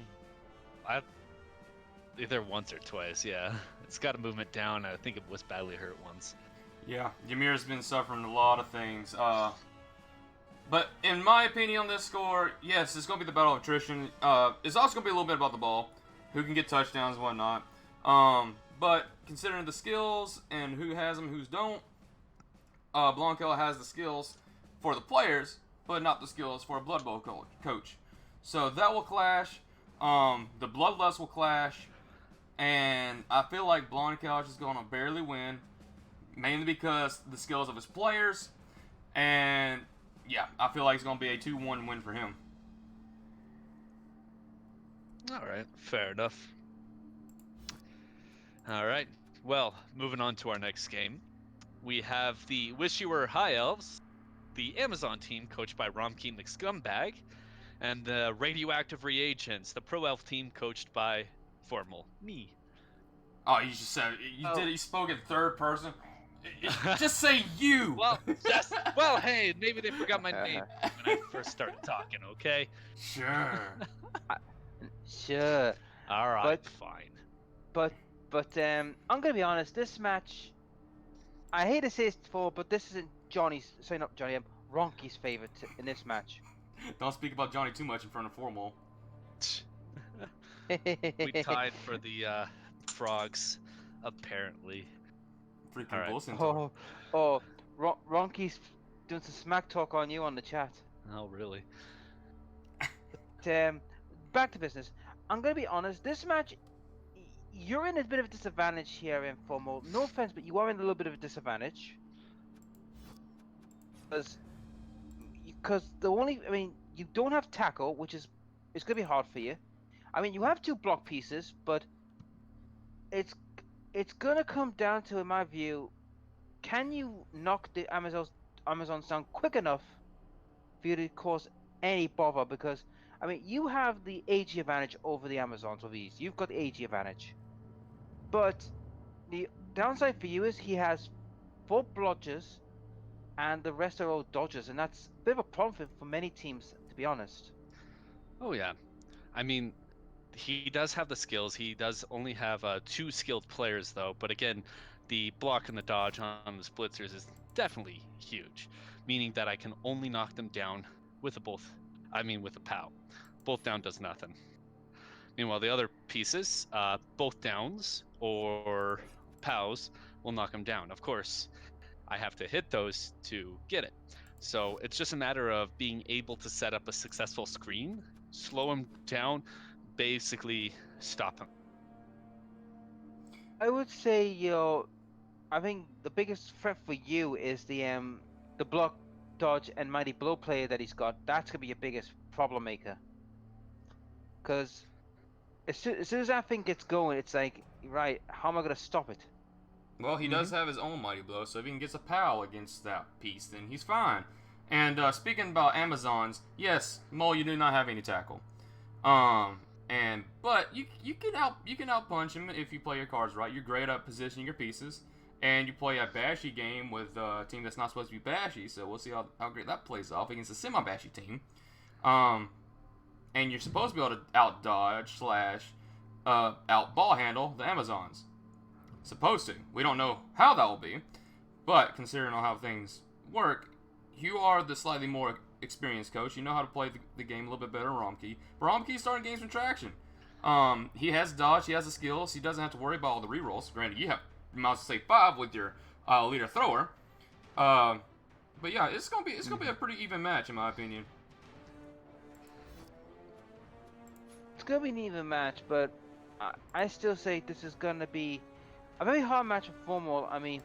either once or twice, yeah. It's got a movement down, and I think it was badly hurt once. Yeah, Ymir's been suffering a lot of things. But in my opinion on this score, yes, it's going to be the battle of attrition. It's also going to be a little bit about the ball, who can get touchdowns and whatnot. But considering the skills and who has them, who's don't, Blanco has the skills for the players, but not the skills for a Blood Bowl coach. So that will clash. The Bloodlust will clash. And I feel like Blonde Couch is going to barely win, mainly because the skills of his players. And yeah, I feel like it's going to be a 2-1 win for him. All right, fair enough. All right, well, moving on to our next game. We have the Wish You Were High Elves, the Amazon team coached by Romkeen the Scumbag, and the Radioactive Reagents, the Pro Elf team coached by Formal me. Oh, you just said you spoke in third person. Just say you. Well, hey, maybe they forgot my name when I first started talking. Okay. Sure. Sure, All right, but fine. but I'm gonna be honest. This match, I hate to say it for, but this isn't Johnny's. Sorry, not Johnny. Ronky's favorite in this match. Don't speak about Johnny too much in front of Formal. We tied for the frogs, apparently. All Freaking right. bull centaur. Oh, Ronky's doing some smack talk on you on the chat. Oh, really? Back to business. I'm gonna be honest. This match, you're in a bit of a disadvantage here in Formal. No offense, but you are in a little bit of a disadvantage. Because I mean, you don't have tackle, which is it's gonna be hard for you. I mean, you have two block pieces, but it's it's gonna come down to, in my view, can you knock the Amazons down quick enough for you to cause any bother? Because I mean, you have the AG advantage over the Amazons with ease. You've got the AG advantage, but the downside for you is he has 4 blodgers and the rest are all dodgers, and that's a bit of a problem for many teams, to be honest. Oh, yeah. I mean, he does have the skills. He does only have 2 skilled players, though. But again, the block and the dodge on the splitzers is definitely huge, meaning that I can only knock them down with a both. I mean, with a POW. Both down does nothing. Meanwhile, the other pieces, both downs or POWs will knock them down. Of course, I have to hit those to get it. So it's just a matter of being able to set up a successful screen, slow him down, basically stop him. I would say, I think the biggest threat for you is the block, dodge, and mighty blow player that he's got. That's gonna be your biggest problem maker. Because as soon as that thing gets going, it's like, right, how am I gonna stop it? Well, he does have his own mighty blow, so if he can get a pal against that piece, then he's fine. And speaking about Amazons, yes, Mole, you do not have any tackle. But you can out punch him if you play your cards right. You're great at positioning your pieces, and you play a bashy game with a team that's not supposed to be bashy. So we'll see how great that plays off against a semi-bashy team. And you're supposed to be able to out dodge / out ball handle the Amazons. Supposed to. We don't know how that will be, but considering on how things work, you are the slightly more experienced coach. You know how to play the game a little bit better than Romkey. But Romkey's starting to gain some traction. He has dodge, he has the skills, he doesn't have to worry about all the rerolls. Granted, you might as well say 5 with your leader thrower. But yeah, it's gonna be a pretty even match in my opinion. It's gonna be an even match, but I still say this is gonna be a very hard match for Formal. I mean,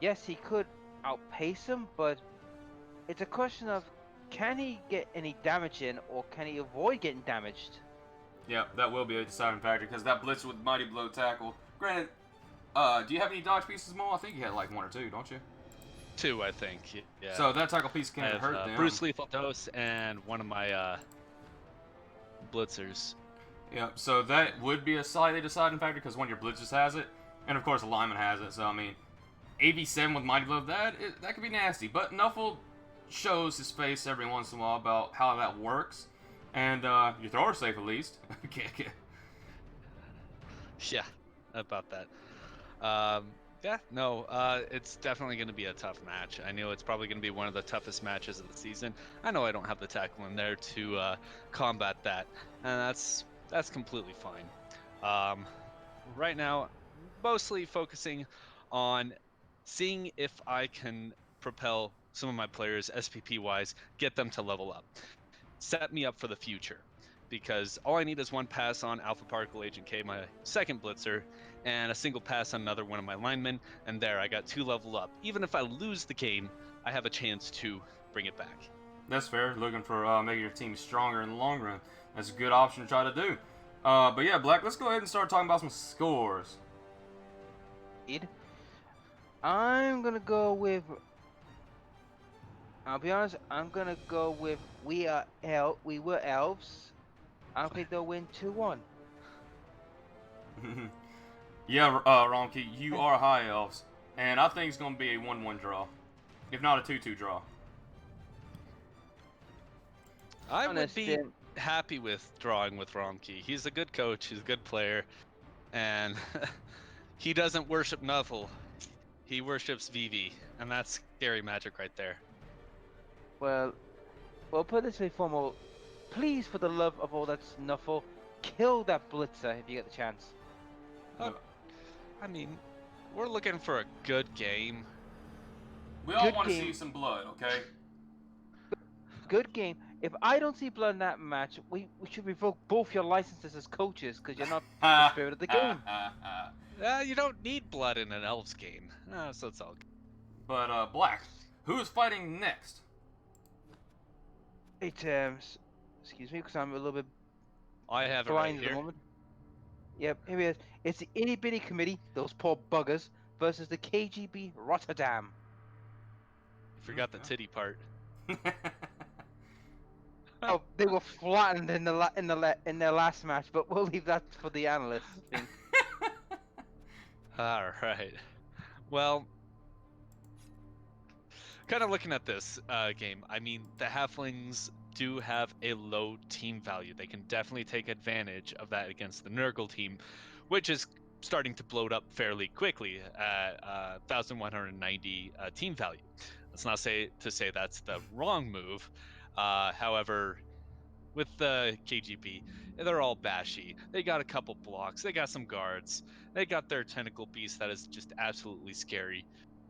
yes, he could outpace him, but it's a question of, can he get any damage in, or can he avoid getting damaged? Yeah, that will be a deciding factor because that blitz with mighty blow tackle. Granted, do you have any dodge pieces, Mo? I think you had like 1 or 2, don't you? 2, I think. Yeah. So that tackle piece I can't have, hurt them. Bruce Lethal Dose and one of my blitzers. Yeah, so that would be a slightly deciding factor because one of your blitzers has it, and of course a lineman has it. So I mean, AV7 with mighty blow, that could be nasty. But Nuffle shows his face every once in a while about how that works, and your thrower's safe at least. Yeah, about that. Yeah, no, it's definitely going to be a tough match. I know it's probably going to be one of the toughest matches of the season. I know I don't have the tackle in there to combat that, and that's completely fine. Right now, mostly focusing on seeing if I can propel some of my players SPP-wise, get them to level up, set me up for the future. Because all I need is 1 pass on Alpha Particle Agent K, my second blitzer, and a single pass on another one of my linemen, and there, I got 2 level up. Even if I lose the game, I have a chance to bring it back. That's fair. Looking for making your team stronger in the long run. That's a good option to try to do. But yeah, Black, let's go ahead and start talking about some scores. I'm gonna go with. I'll be honest. I'm gonna go with we were elves. I think they'll win 2-1. Yeah, Ronky, you are high elves, and I think it's gonna be a 1-1 draw, if not a 2-2 draw. I would be happy with drawing with Romkey. He's a good coach. He's a good player, and he doesn't worship Nuffle. He worships Vivi, and that's scary magic right there. Well, put it this way, Formal. Please, for the love of all that's Nuffle, kill that Blitzer if you get the chance. I mean, we're looking for a good game. We all Good want to game. see some blood, okay? Good game. If I don't see blood in that match, we should revoke both your licenses as coaches because you're not the spirit of the game. You don't need blood in an Elves game, so it's all good. But, Black, who is fighting next? It excuse me, because I'm a little bit I have it blind right at the here. moment. Yep, here it is. It's the itty bitty committee, those poor buggers, versus the KGB Rotterdam. You forgot the titty part. Oh, they were flattened in their last match, but we'll leave that for the analysts. I think. All right. Well, kind of looking at this game, I mean, the Halflings do have a low team value. They can definitely take advantage of that against the Nurgle team, which is starting to bloat up fairly quickly at 1,190 team value. That's not to say that's the wrong move. However, with the KGB, they're all bashy. They got a couple blocks. They got some guards. They got their tentacle beast that is just absolutely scary.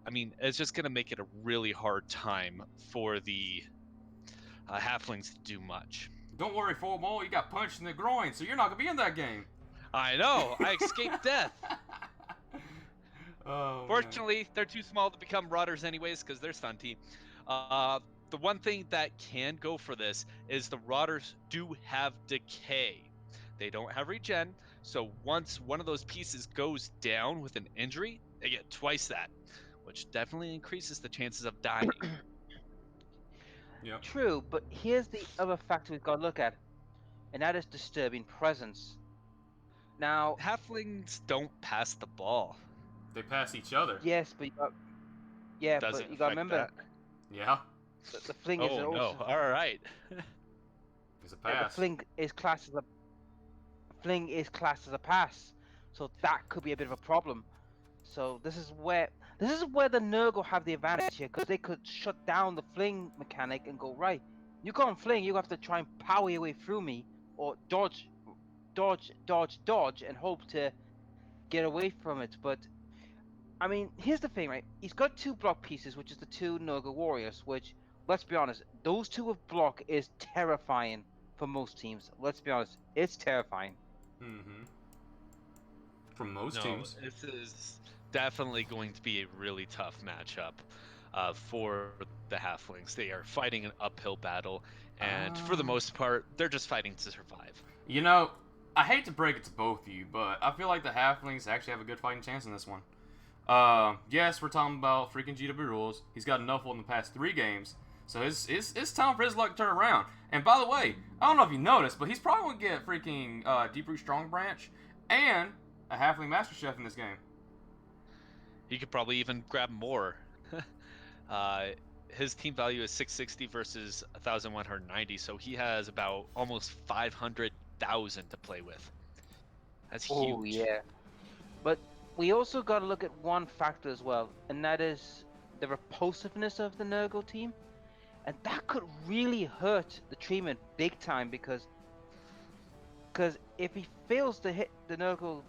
I mean, it's just going to make it a really hard time for the Halflings to do much. Don't worry, Formal, you got punched in the groin, so you're not going to be in that game. I know! I escaped death! Oh, Fortunately, they're too small to become Rotters anyways, because they're stunty. The one thing that can go for this is the Rotters do have decay. They don't have regen, so once one of those pieces goes down with an injury, they get twice that, which definitely increases the chances of dying. Yep. True, but here's the other factor we've got to look at, and that is disturbing presence. Now, Halflings don't pass the ball. They pass each other. yes, but Doesn't you got to affect remember that. Yeah. the fling is Oh also no! All right. It's a the pass. fling is classed as a pass, so that could be a bit of a problem. So this is where the Nurgle have the advantage here, because they could shut down the fling mechanic and go, right, you can't fling, you have to try and power your way through me, or dodge, and hope to get away from it. But I mean, here's the thing, right? He's got two block pieces, which is the two Nurgle warriors, which, let's be honest, those two of block is terrifying for most teams. Let's be honest, it's terrifying. Mm-hmm. From most No, teams. this is definitely going to be a really tough matchup for the Halflings. They are fighting an uphill battle, and for the most part, they're just fighting to survive. You know, I hate to break it to both of you, but I feel like the Halflings actually have a good fighting chance in this one. Yes, we're talking about freaking GW rules. He's got enough in the past 3 games, so it's time for his luck to turn around. And by the way, I don't know if you noticed, but he's probably gonna get freaking Deep Root Strong Branch and a Halfling Master Chef in this game. He could probably even grab more. His team value is 660 versus 1,190, so he has about almost 500,000 to play with. That's huge. Oh yeah, but we also got to look at one factor as well, and that is the repulsiveness of the Nurgle team, and that could really hurt the treatment big time, because if he fails to hit the Nurgle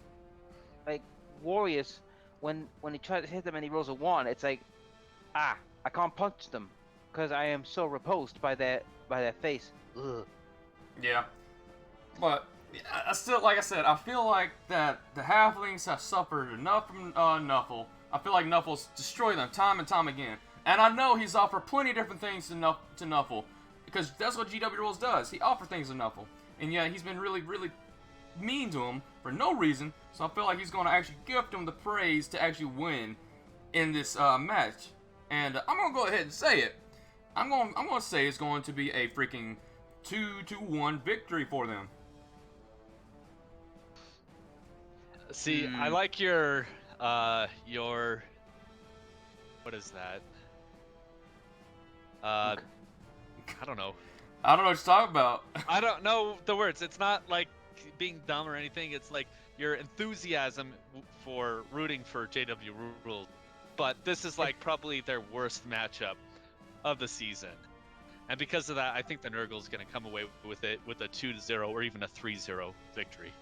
like warriors when he tries to hit them and he rolls a 1, it's like, I can't punch them because I am so repulsed by their face. Ugh. Yeah, but I still, like I said, I feel like that the Halflings have suffered enough from Nuffle. I feel like Nuffle's destroyed them time and time again. And I know he's offered plenty of different things to Nuffle, because that's what GW Rules does. He offers things to Nuffle. And yet he's been really, really mean to him for no reason. So I feel like he's going to actually gift him the praise to actually win in this match. And I'm going to go ahead and say it. I'm going to say it's going to be a freaking 2-1 victory for them. See, I like your what is that? I don't know. I don't know what you're talking about. I don't know the words. It's not like being dumb or anything. It's like your enthusiasm for rooting for JW Rules. But this is like probably their worst matchup of the season. And because of that, I think the Nurgle's going to come away with it with a 2-0 or even a 3-0 victory.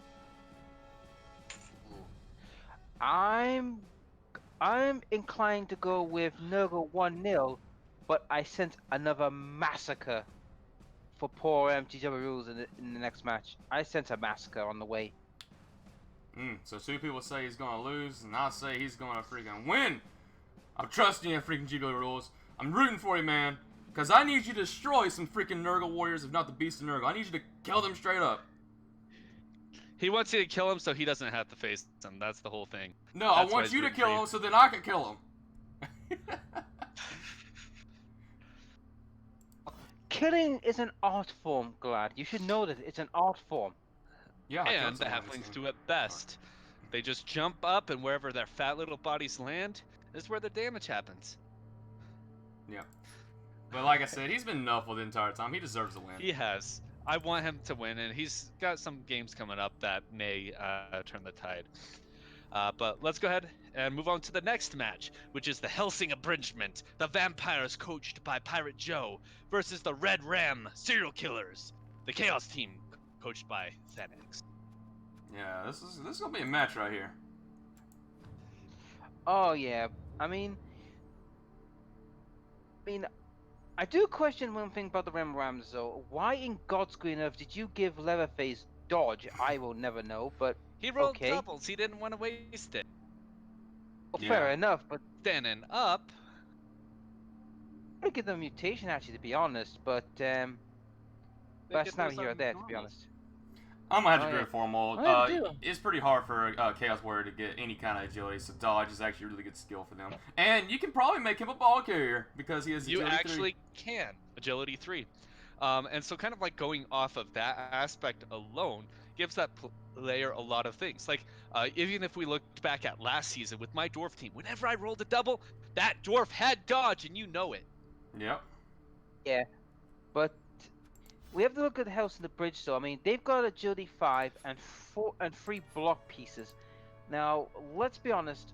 I'm inclined to go with Nurgle 1-0, but I sense another massacre for poor JW Rules in the next match. I sense a massacre on the way. So two people say he's gonna lose, and I say he's gonna freaking win. I'm trusting you, freaking GW Rules. I'm rooting for you, man, because I need you to destroy some freaking Nurgle warriors, if not the Beast of Nurgle. I need you to kill them straight up. He wants you to kill him so he doesn't have to face them. That's the whole thing. No, I want you to kill him so then I can kill him. Killing is an art form, Glad. You should know that it's an art form. Yeah, And the halflings do it best. They just jump up, and wherever their fat little bodies land is where the damage happens. Yeah. But like I said, he's been nuffled the entire time. He deserves to win. He has. I want him to win, and he's got some games coming up that may turn the tide. But let's go ahead and move on to the next match, which is the Helsing Abridgment, the Vampires coached by Pirate Joe versus the Red Ram Serial Killers, the Chaos Team coached by Thanex. Yeah, this is gonna be a match right here. Oh yeah, I mean, I do question one thing about the Rams though. Why in God's green earth did you give Leatherface dodge? I will never know, but He rolled okay. doubles. He didn't want to waste it. Well, Yeah. fair enough, but Standing up. I would give them mutation actually, to be honest. But they that's did not those here or on there, to be normals. honest. I'm gonna have to Oh, agree yeah. with Formal. Oh, yeah, do. It's pretty hard for a Chaos Warrior to get any kind of agility, so dodge is actually a really good skill for them. And you can probably make him a ball carrier because he has You agility actually 3. can. Agility 3. And so kind of like going off of that aspect alone gives that player a lot of things. Like, even if we looked back at last season with my dwarf team, whenever I rolled a double, that dwarf had dodge, and you know it. Yep. Yeah, but we have to look at the house in the bridge though. I mean, they've got agility 5 and 3 block pieces. Now, let's be honest.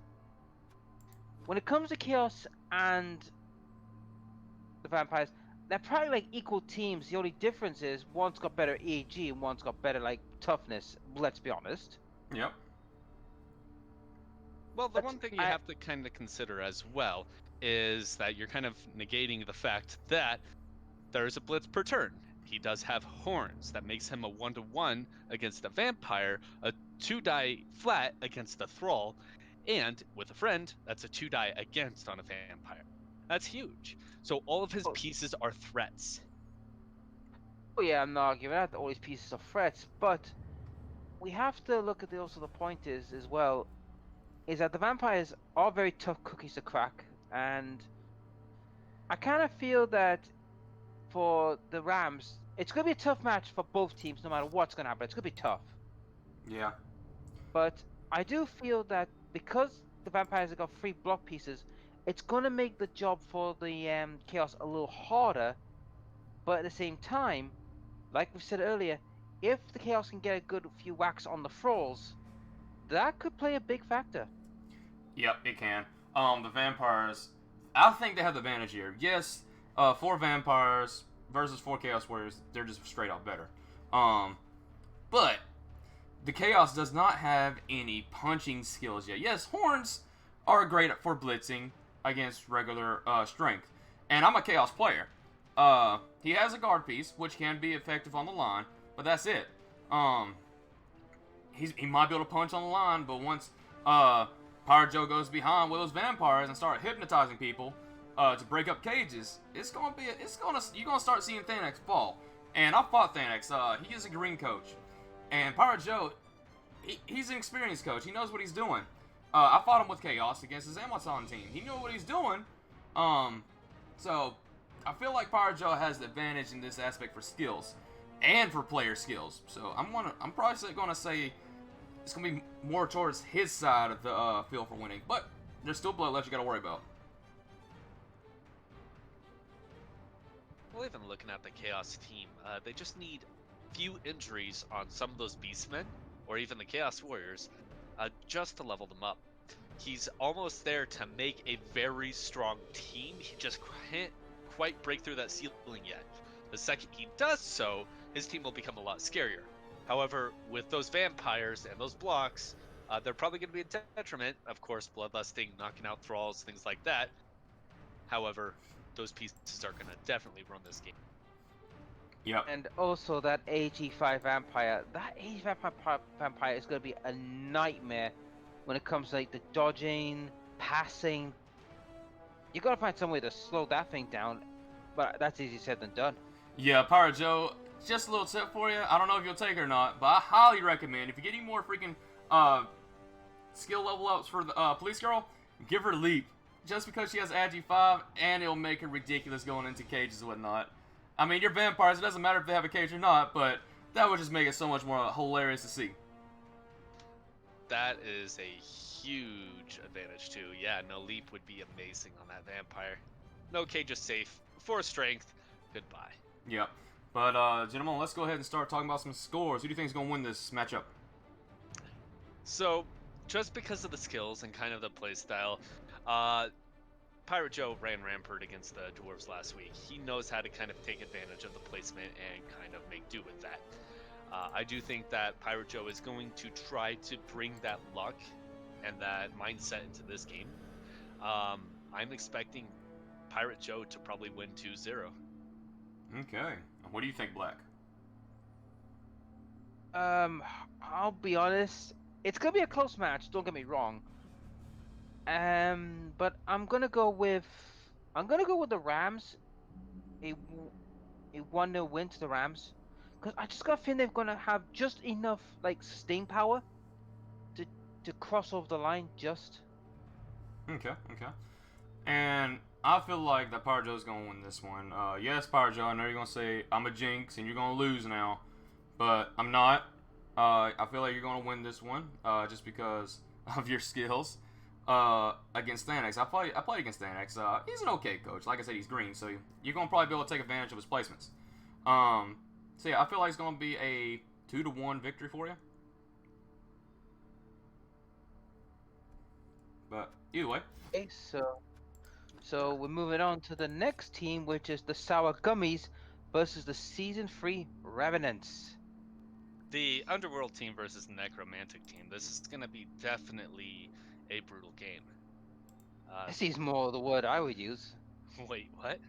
When it comes to Chaos and the Vampires, they're probably like equal teams. The only difference is one's got better AG and one's got better like toughness. Let's be honest. Yep. Well, the But one thing you I- have to kind of consider as well is that you're kind of negating the fact that there's a blitz per turn. He does have horns. That makes him a 1-to-1 against a vampire, a 2-die flat against a thrall, and with a friend, that's a 2-die against on a vampire. That's huge. So all of his Oh. pieces are threats. Oh yeah, I'm not arguing that all these pieces are threats, but we have to look at also the point is as well, is that the vampires are very tough cookies to crack, and I kind of feel that for the Rams, it's gonna be a tough match for both teams, no matter what's gonna happen. It's gonna be tough, Yeah. but I do feel that because the vampires have got 3 block pieces, it's gonna make the job for the Chaos a little harder. But at the same time, like we said earlier, if the Chaos can get a good few whacks on the thralls, that could play a big factor. Yep, it can. The vampires, I think they have the advantage here. Yes, 4 vampires versus 4 Chaos Warriors, they're just straight up better. But the Chaos does not have any punching skills yet. Yes, horns are great for blitzing against regular strength. And I'm a Chaos player. He has a guard piece, which can be effective on the line, but that's it. He might be able to punch on the line, but once Pirate Joe goes behind with those vampires and start hypnotizing people to break up cages, you're gonna start seeing Thanex fall. And I fought Thanex. He is a green coach, and Pirate Joe, he's an experienced coach. He knows what he's doing. I fought him with Chaos against his Amazon team. He knew what he's doing. So I feel like Pirate Joe has the advantage in this aspect for skills and for player skills. So I'm probably gonna say it's gonna be more towards his side of the field for winning. But there's still bloodlust you gotta worry about. well, even looking at the Chaos team, they just need few injuries on some of those Beastmen, or even the Chaos Warriors, just to level them up. He's almost there to make a very strong team. He just can't quite break through that ceiling yet. The second he does so, his team will become a lot scarier. However, with those vampires and those blocks, they're probably going to be a detriment. Of course, bloodlusting, knocking out thralls, things like that. However, those pieces are going to definitely run this game. Yep. And also that AG5 vampire. That AG5 vampire is going to be a nightmare when it comes to like the dodging, passing. You got to find some way to slow that thing down, but that's easier said than done. Yeah, Pirate Joe, just a little tip for you. I don't know if you'll take it or not, but I highly recommend, if you get any more freaking skill level ups for the police girl, give her Leap. Just because she has Agi 5, and it'll make her ridiculous going into cages and whatnot. I mean, you're vampires, it doesn't matter if they have a cage or not, but that would just make it so much more hilarious to see. That is a huge advantage too. Yeah, no, Leap would be amazing on that vampire. No cage is safe. 4 strength, goodbye. Yep. But, gentlemen, let's go ahead and start talking about some scores. Who do you think is going to win this matchup? So, just because of the skills and kind of the playstyle, Pirate Joe ran rampart against the dwarves last week. He knows how to kind of take advantage of the placement and kind of make do with that. I do think that Pirate Joe is going to try to bring that luck and that mindset into this game. I'm expecting Pirate Joe to probably win 2-0. Okay. What do you think, Black? I'll be honest. It's gonna be a close match. Don't get me wrong. But I'm gonna go with the Rams. A 1-0 win to the Rams, because I just got a feeling they're gonna have just enough like sustain power to cross over the line. Just. Okay. And I feel like that Pirate Joe's gonna win this one. Yes, Pirate Joe, I know you're gonna say I'm a jinx and you're gonna lose now, but I'm not. I feel like you're gonna win this one, just because of your skills. Against Thanax, I played against Thanax. He's an okay coach. Like I said, he's green, so you're gonna probably be able to take advantage of his placements. So yeah, I feel like it's gonna be a 2-1 victory for you. But either way. Okay, so we're moving on to the next team, which is the Sour Gummies versus the Season 3 Revenants. The Underworld team versus the Necromantic team. This is going to be definitely a brutal game. This is more the word I would use. Wait, what?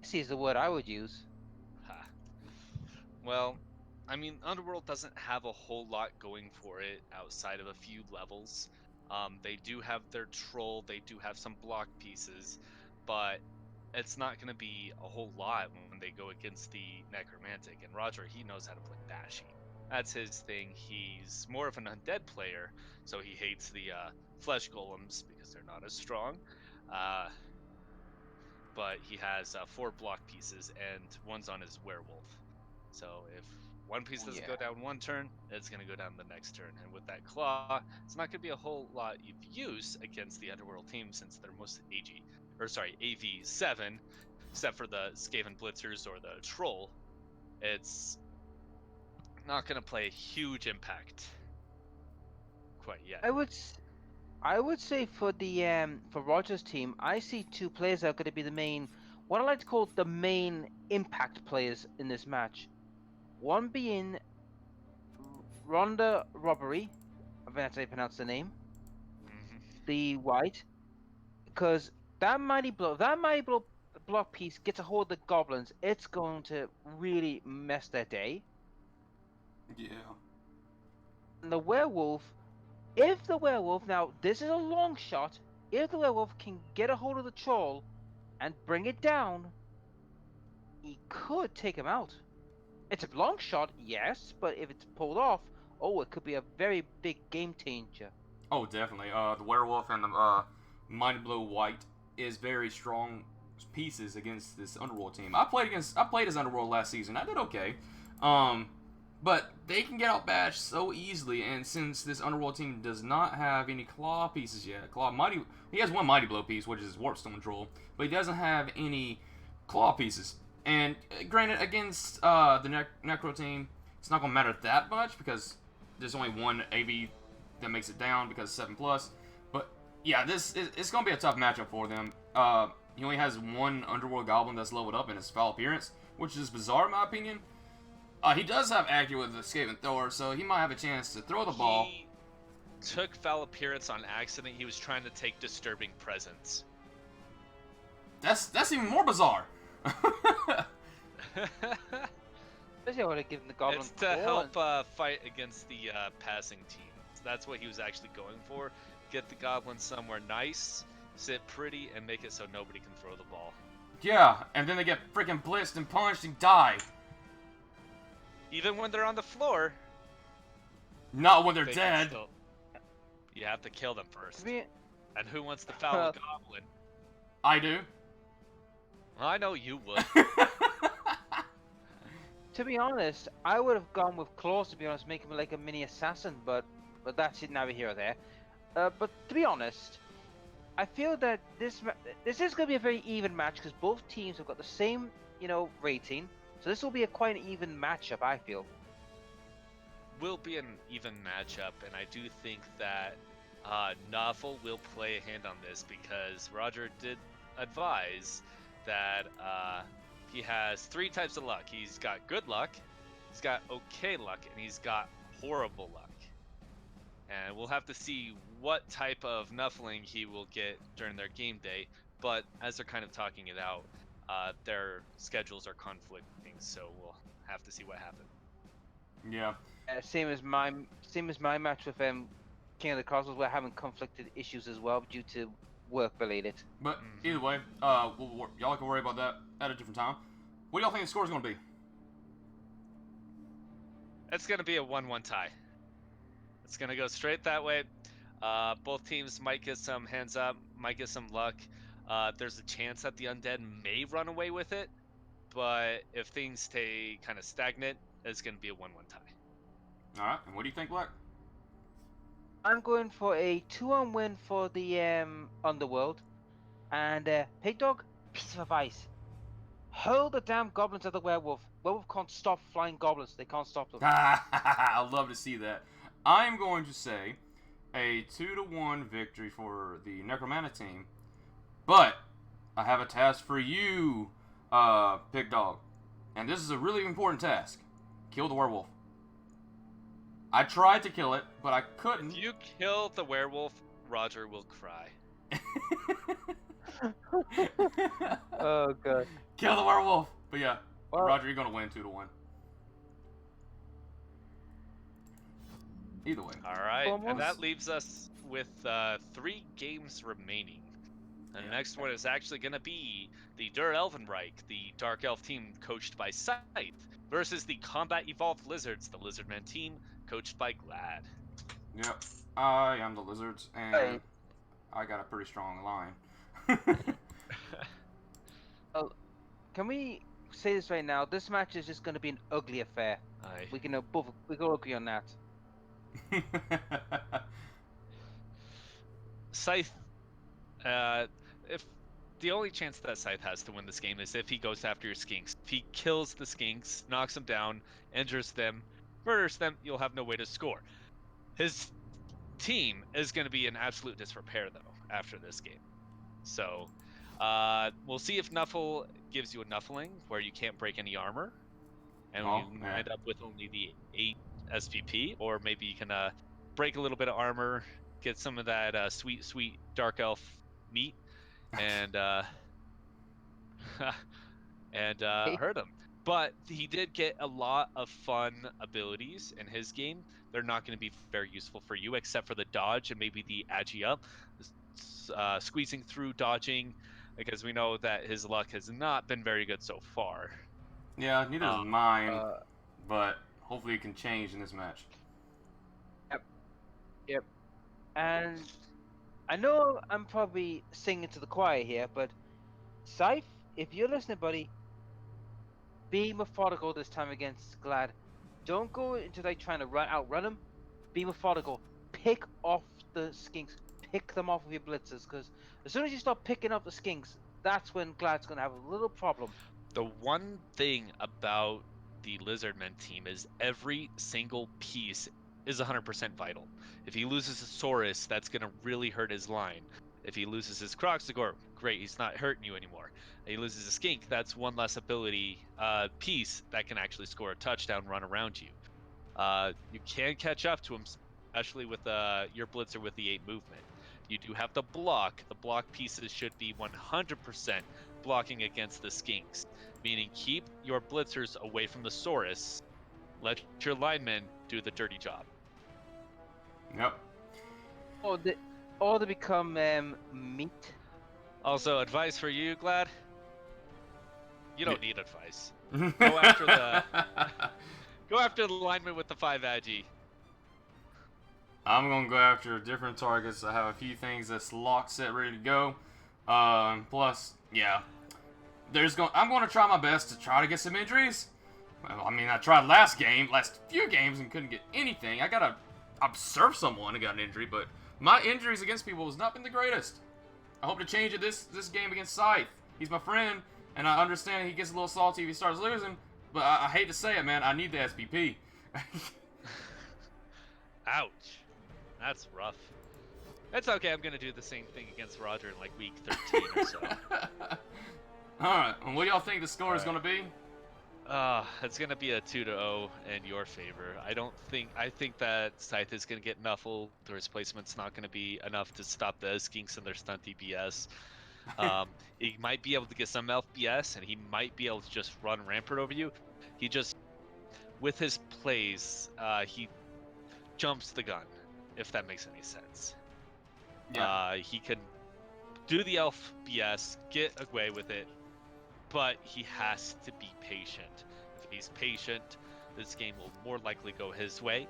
This is the word I would use. Ha. Well, I mean, Underworld doesn't have a whole lot going for it outside of a few levels. They do have their troll, they do have some block pieces, but it's not going to be a whole lot when they go against the Necromantic. And Roger, he knows how to play Bashy. That's his thing. He's more of an undead player, so he hates the flesh golems because they're not as strong. But he has 4 block pieces, and one's on his werewolf. So if one piece doesn't go down one turn, it's going to go down the next turn. And with that claw, it's not going to be a whole lot of use against the Underworld team since they're most AV7, except for the Skaven Blitzers or the Troll. It's not going to play a huge impact quite yet. I would say for the for Roger's team, I see 2 players that are going to be the main, what I like to call the main impact players in this match. One being Ronda Robbery, I think that's how you pronounce the name. The white, because that mighty blow block piece gets a hold of the goblins. It's going to really mess their day. Yeah. And the werewolf, if the werewolf, now this is a long shot, if the werewolf can get a hold of the troll and bring it down, he could take him out. It's a long shot, yes, but if it's pulled off, it could be a very big game changer. Oh, definitely. The werewolf and the Mighty Blow White is very strong pieces against this Underworld team. I played as Underworld last season. I did okay. But they can get outbatched so easily, and since this Underworld team does not have any claw pieces yet, he has one Mighty Blow piece, which is Warpstone Troll, but he doesn't have any claw pieces. And granted, against the Necro team, it's not gonna matter that much because there's only one AV that makes it down because 7+. But yeah, it's gonna be a tough matchup for them. He only has one Underworld Goblin that's leveled up in his foul appearance, which is bizarre in my opinion. He does have accurate with the escape and thrower, so he might have a chance to throw the ball. He took foul appearance on accident. He was trying to take disturbing presence. That's even more bizarre. Especially when I give the goblin. It's to help fight against the passing team. So that's what he was actually going for. Get the goblin somewhere nice, sit pretty, and make it so nobody can throw the ball. Yeah, and then they get freaking blitzed and punched and die. Even when they're on the floor. Not when they're they dead. You have to kill them first. To be, And who wants to foul a goblin? I do. Well, I know you would. to be honest, I would have gone with claws. To be honest, make him like a mini assassin, but that's it. Neither here or there. But to be honest, I feel that this is going to be a very even match because both teams have got the same, rating. So this will be quite an even matchup, I feel. Will be an even matchup, and I do think that Novel will play a hand on this because Roger did advise that he has 3 types of luck. He's got good luck, he's got okay luck, and he's got horrible luck. And we'll have to see what type of Nuffling he will get during their game day. But as they're kind of talking it out, their schedules are conflicting, so we'll have to see what happens. Yeah. Same as my match with King of the Cosmos, we're having conflicted issues as well due to work related. But either way, y'all can worry about that at a different time. What do y'all think the score's gonna be? It's gonna be a 1-1 tie. It's gonna go straight that way. Both teams might get some hands up, might get some luck. There's a chance that the undead may run away with it, but if things stay kind of stagnant, it's gonna be a 1-1 tie. All right. And what do you think, Black? I'm going for a 2-1 win for the Underworld, and Pig Dog, piece of advice: hurl the damn goblins at the werewolf. Werewolf can't stop flying goblins. They can't stop them. I'd love to see that. I'm going to say a 2-1 victory for the Necromanta team, but I have a task for you, Pig Dog, and this is a really important task. Kill the werewolf. I tried to kill it, but I couldn't. If you kill the werewolf, Roger will cry. Oh god. Kill the werewolf. But yeah, Well, Roger, you're gonna win 2-1. Either way. All right, Almost. and that leaves us with 3 games remaining. And the next one is actually going to be the Der Elvenreich, the Dark Elf team coached by Scythe, versus the Combat Evolved Lizards, the Lizardman team coached by Glad. Yep. I am the Lizards, and Hey. I got a pretty strong line. Can we say this right now? This match is just going to be an ugly affair. We can agree on that. Scythe, if the only chance that Scythe has to win this game is if he goes after your skinks. If he kills the skinks, knocks them down, injures them, murders them, you'll have no way to score. His team is going to be in absolute disrepair, though, after this game. So, we'll see if Nuffle gives you a Nuffling where you can't break any armor, and you end up with only the 8 SPP, or maybe you can break a little bit of armor, get some of that sweet, sweet Dark Elf meat, and hurt him. But he did get a lot of fun abilities in his game. They're not going to be very useful for you, except for the dodge and maybe the agi up, squeezing through, dodging, because we know that his luck has not been very good so far. Yeah, neither is mine, but hopefully it can change in this match. Yep. And I know I'm probably singing to the choir here, but Scythe, if you're listening, buddy, be methodical this time against Glad. Don't go into like trying to outrun him. Be methodical. Pick off the skinks. Pick them off with your blitzers, because as soon as you start picking up the skinks, that's when Glad's gonna have a little problem. The one thing about the Lizardmen team is every single piece is 100% vital. If he loses his Saurus, that's going to really hurt his line. If he loses his Kroxigor, great, he's not hurting you anymore. If he loses a Skink, that's one less ability piece that can actually score a touchdown, run around you. You can catch up to him, especially with your Blitzer with the 8 movement. You do have the block. The block pieces should be 100% blocking against the Skinks, meaning keep your Blitzers away from the Saurus. Let your linemen do the dirty job. Yep. Or they become meat. Also, advice for you, Glad. You don't need advice. Go after the go after the lineman with the 5 agi. I'm gonna go after different targets. I have a few things that's locked, set, ready to go. Plus, yeah, I'm gonna try my best to try to get some injuries. Well, I mean, I tried last few games, and couldn't get anything. I gotta observe someone and got an injury, but my injuries against people has not been the greatest. I hope to change it this game against Scythe. He's my friend, and I understand he gets a little salty if he starts losing, but I hate to say it, man. I need the SPP. Ouch. That's rough. It's okay, I'm gonna do the same thing against Roger in like week 13 or so. Alright, and what do y'all think the score is gonna be? It's gonna be a 2-0 in your favor. I think that Scythe is gonna get Nuffle. The replacement's not gonna be enough to stop the Skinks and their stunt DPS. He might be able to get some FPS, and he might be able to just run rampart over you. He just, with his plays, he jumps the gun, if that makes any sense. Yeah. He can do the elf BS, get away with it, but he has to be patient. If he's patient, this game will more likely go his way.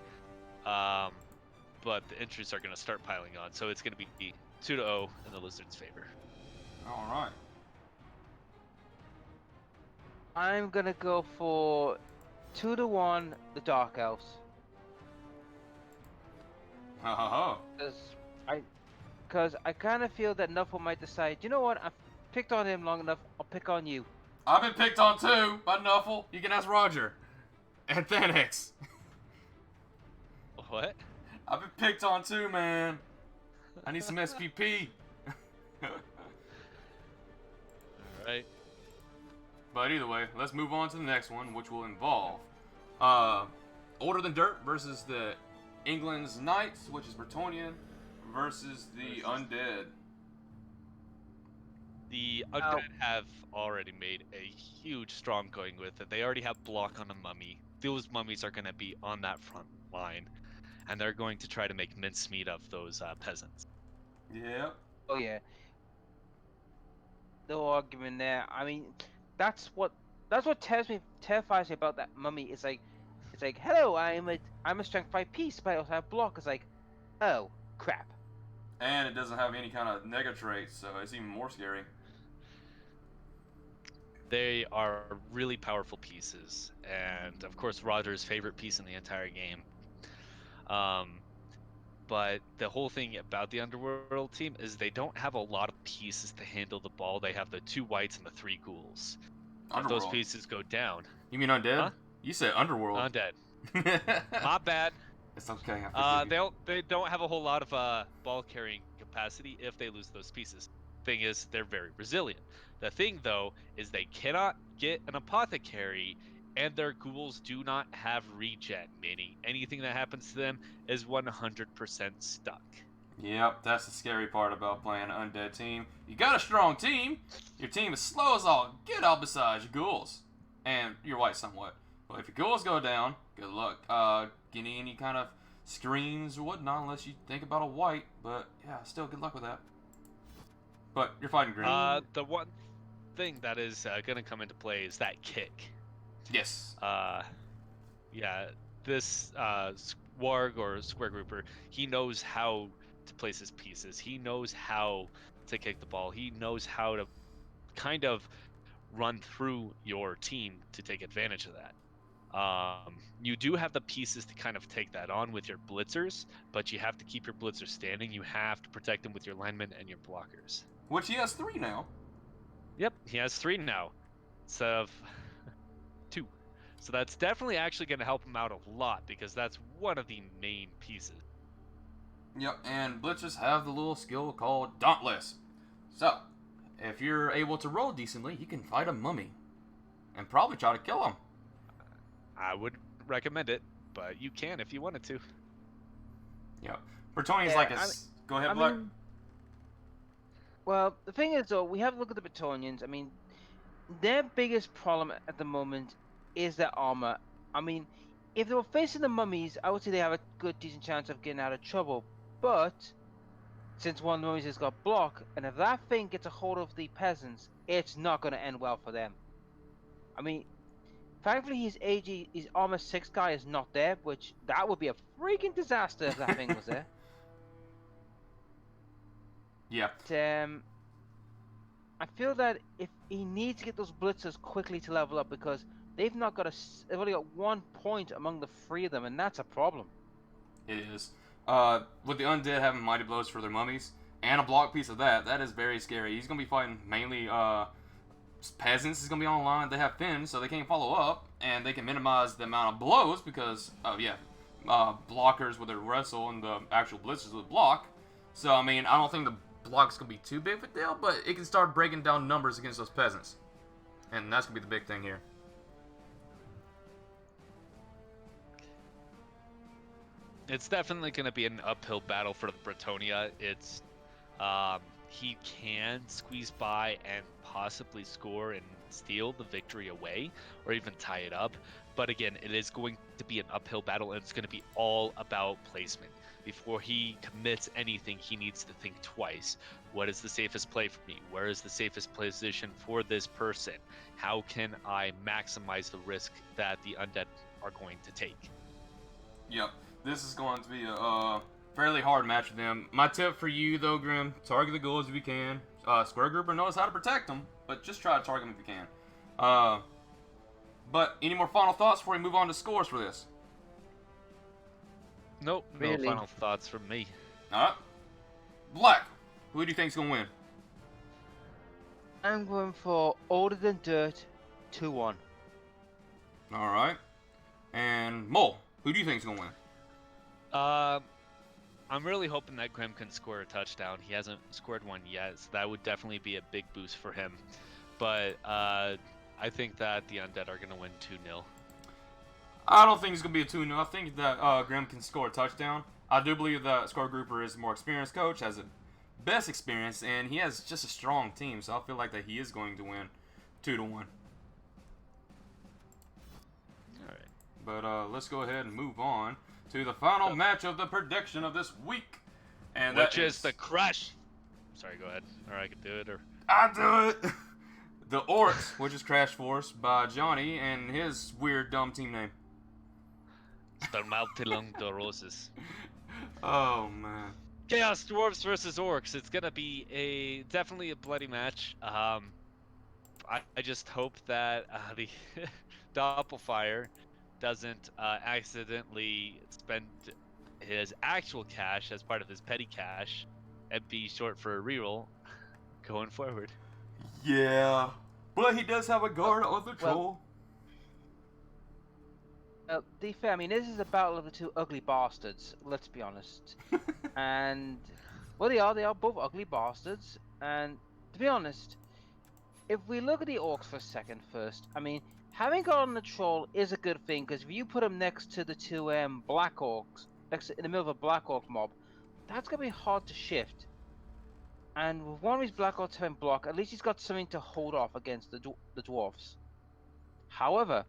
But the injuries are going to start piling on, so it's going to be 2-0 in the Lizards' favor. Alright. I'm gonna go for 2-1 the Dark Elves. Ho ho ho. Because I kind of feel that Nuffle might decide, you know what, I've picked on him long enough, I'll pick on you. I've been picked on too by Nuffle. You can ask Roger. And Thenix. What? I've been picked on too, man. I need some SPP. Alright. But either way, let's move on to the next one, which will involve Older Than Dirt versus the England's Knights, which is Bretonnian, versus the Undead. The Undead have already made a huge strong going with it. They already have block on a mummy. Those mummies are going to be on that front line, and they're going to try to make mincemeat of those peasants. Yep. Oh yeah. No argument there. I mean, that's what terrifies me about that mummy. It's like, hello, I'm a strength 5 piece, but I also have block. It's like, oh crap. And it doesn't have any kind of nega traits, so it's even more scary. They are really powerful pieces, and of course Roger's favorite piece in the entire game. But the whole thing about the Underworld team is they don't have a lot of pieces to handle the ball. They have the 2 whites and the 3 ghouls. If those pieces go down... You mean Undead? Huh? You said Underworld. Undead. My bad. It's okay. They don't have a whole lot of ball carrying capacity if they lose those pieces. Thing is, they're very resilient. The thing though is they cannot get an apothecary, and their ghouls do not have regen, meaning anything that happens to them is 100% stuck. Yep, that's the scary part about playing an Undead team. You got a strong team. Your team is slow as all get out besides your ghouls. And your white somewhat. Well, if your ghouls go down, good luck getting any kind of screens or whatnot, unless you think about a white. But yeah, still good luck with that. But you're fighting green. The one thing that is going to come into play is that kick. Yes. Yeah, this Warg or Square Grouper, he knows how to place his pieces. He knows how to kick the ball. He knows how to kind of run through your team to take advantage of that. You do have the pieces to kind of take that on with your blitzers, but you have to keep your blitzers standing. You have to protect them with your linemen and your blockers. Which he has 3 now. Yep, he has 3 now. instead of 2. So that's definitely actually going to help him out a lot because that's one of the main pieces. Yep, and blitzers have the little skill called Dauntless. So, if you're able to roll decently, you can fight a mummy and probably try to kill him. I would recommend it, but you can if you wanted to. Yep. Bretonian's Yeah, like a... Go ahead, Black. Well, the thing is, though, we have to look at the Bretonians. I mean, their biggest problem at the moment is their armor. I mean, if they were facing the mummies, I would say they have a good, decent chance of getting out of trouble. But since one of the mummies has got block, and if that thing gets a hold of the peasants, it's not going to end well for them. I mean, thankfully his armor 6 guy is not there, which that would be a freaking disaster if that thing was there. Yeah. But, I feel that if he needs to get those blitzers quickly to level up because they've they've only got 1 point among the 3 of them, and that's a problem. It is. With the undead having mighty blows for their mummies and a block piece of that is very scary. He's gonna be fighting mainly peasants. Is gonna be online. They have fins, so they can't follow up, and they can minimize the amount of blows because blockers with their wrestle and the actual blitzers with block. So I mean, I don't think the block's gonna be too big of a deal, but it can start breaking down numbers against those peasants, and that's gonna be the big thing here. It's definitely going to be an uphill battle for the Bretonia. It's he can squeeze by and possibly score and steal the victory away, or even tie it up. But again, it is going to be an uphill battle, and it's going to be all about placement. Before he commits anything, he needs to think twice. What is the safest play for me? Where is the safest position for this person? How can I maximize the risk that the undead are going to take? Yep. This is going to be a fairly hard match for them. My tip for you, though, Grim, target the ghouls if you can. Square Grouper knows how to protect them, but just try to target them if you can. But any more final thoughts before we move on to scores for this? Nope, Really? no final thoughts from me. All right. Black, who do you think's going to win? I'm going for Older Than Dirt 2-1. All right. And Mole, who do you think's going to win? I'm really hoping that Grim can score a touchdown. He hasn't scored one yet, so that would definitely be a big boost for him. But I think that the Undead are going to win 2-0. I don't think it's going to be a 2-0. I think that Grim can score a touchdown. I do believe that Square Grouper is a more experienced coach, has the best experience, and he has just a strong team. So I feel like that he is going to win 2-1. All right. But let's go ahead and move on to the final match of the prediction of this week. And Which that is the Crush. Sorry, go ahead. Or I could do it. Or I do it! The Orcs, which is Crash Force by Johnny and his weird, dumb team name. Spermaltilung de Roses. Oh, man. Chaos Dwarves versus Orcs. It's gonna be definitely a bloody match. I just hope that the Doppelfire doesn't accidentally spend his actual cash as part of his petty cash and be short for a reroll going forward. Yeah. But he does have a guard on the troll. To be fair, I mean, this is a battle of the 2 ugly bastards, let's be honest. And, well, they are both ugly bastards. And, to be honest, if we look at the Orcs for a second first, I mean, having guard on the troll is a good thing, because if you put him next to the 2 Black Orcs, in the middle of a Black Orc mob, that's going to be hard to shift. And with one of his Black Orcs having block, at least he's got something to hold off against the Dwarfs. However,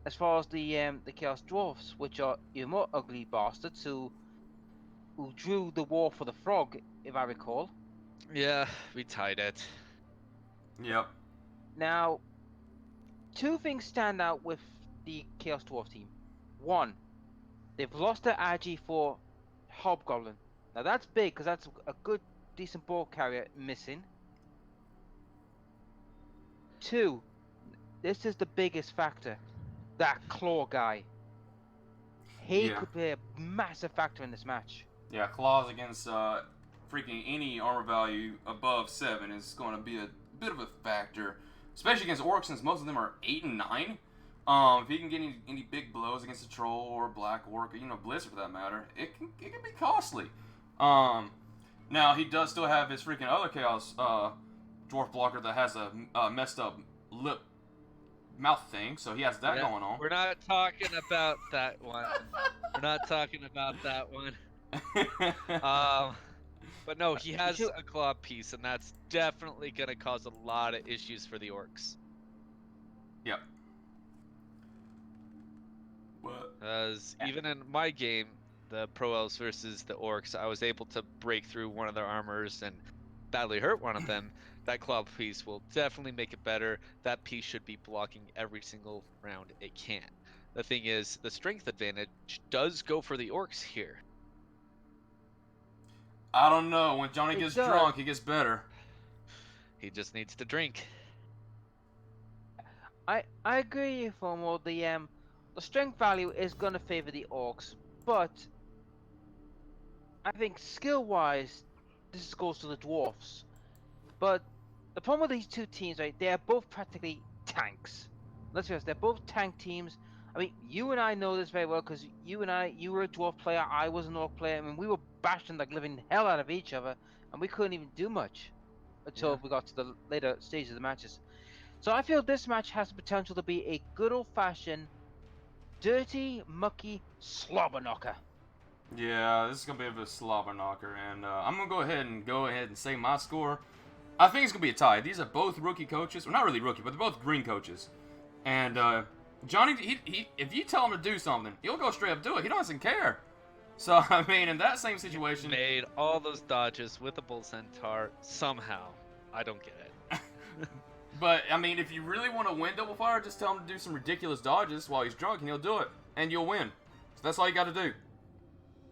as far as the Chaos Dwarfs, which are even more ugly bastards who drew the war for the frog, if I recall. Yeah, we tied it. Yep. Now, 2 things stand out with the Chaos Dwarf team. 1, they've lost their Agi for Hobgoblin. Now that's big because that's a good, decent ball carrier missing. 2, this is the biggest factor. That claw guy. He could be a massive factor in this match. Yeah, claws against freaking any armor value above 7 is going to be a bit of a factor. especially against orcs, since most of them are 8 and 9. If he can get any big blows against a troll or a black orc, or, you know, blizzard for that matter, it can be costly. Now he does still have his freaking other chaos dwarf blocker that has a messed up lip mouth thing, so he has that going on. We're not talking about that one. We're not talking about that one. But no, he has a claw piece, and that's definitely gonna cause a lot of issues for the orcs. Yep. What? Because even in my game, the Pro Elves versus the orcs, I was able to break through one of their armors and badly hurt one of them. That claw piece will definitely make it better. That piece should be blocking every single round it can. The thing is, the strength advantage does go for the orcs here. I don't know. When Johnny gets drunk, he gets better. He just needs to drink. I agree, Fomo. The strength value is gonna favor the orcs, but I think skill-wise, this goes to the dwarfs. But the problem with these two teams, right? They are both practically tanks. Let's be honest, they're both tank teams. I mean, you and I know this very well because you were a dwarf player, I was an orc player. I mean, we were bashing like living hell out of each other, and we couldn't even do much until we got to the later stages of the matches. So I feel this match has the potential to be a good old-fashioned, dirty, mucky slobber knocker. Yeah, this is gonna be a bit of a slobber knocker, and I'm gonna go ahead and say my score. I think it's gonna be a tie. These are both rookie coaches. Well, not really rookie, but they're both green coaches. And Johnny, he if you tell him to do something, he'll go straight up do it. He doesn't care. So I mean, in that same situation, Made all those dodges with the bull centaur somehow. I don't get it. But I mean, if you really want to win Double Fire, just tell him to do some ridiculous dodges while he's drunk, and he'll do it, and you'll win. So that's all you got to do.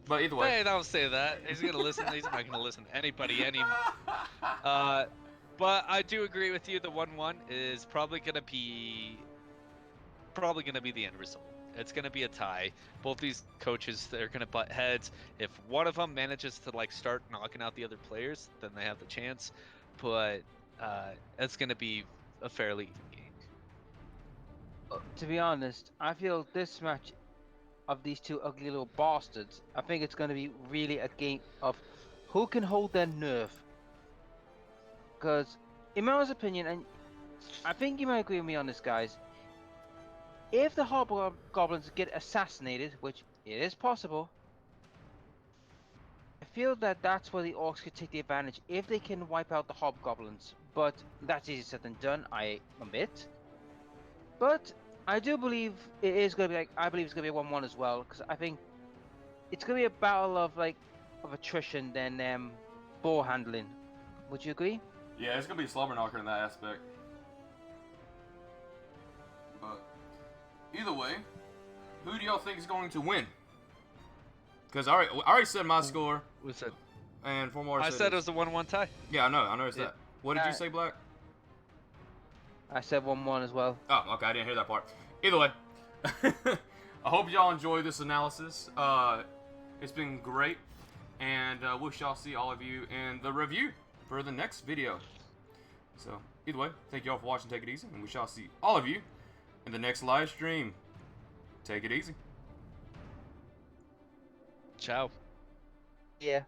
But either way. Hey, don't say that. He's gonna listen. He's not gonna listen to anybody anymore. But I do agree with you. The 1-1 is probably gonna be the end result. It's gonna be a tie. Both these coaches, they're gonna butt heads. If one of them manages to like start knocking out the other players, then they have the chance. But it's gonna be a fairly even game. To be honest, I feel this match of these two ugly little bastards, I think it's going to be really a game of who can hold their nerve. Because, in my honest opinion, and I think you might agree with me on this, guys, if the hobgoblins get assassinated, which it is possible, I feel that that's where the orcs could take the advantage if they can wipe out the hobgoblins. But that's easier said than done, I admit. But I do believe it is going to be I believe it's going to be a 1-1 as well, because I think it's going to be a battle of attrition than ball handling. Would you agree? Yeah, it's going to be a slobber knocker in that aspect. But either way, who do y'all think is going to win? Because I already said my score. What's that? And four more. I said it was a 1-1 tie. Yeah, I know it's that. What did you say, Black? I said 1-1 as well. Oh, okay, I didn't hear that part. Either way, I hope y'all enjoy this analysis. It's been great, and we shall see all of you in the review for the next video. So, either way, thank y'all for watching. Take it easy, and we shall see all of you in the next live stream. Take it easy. Ciao. Yeah.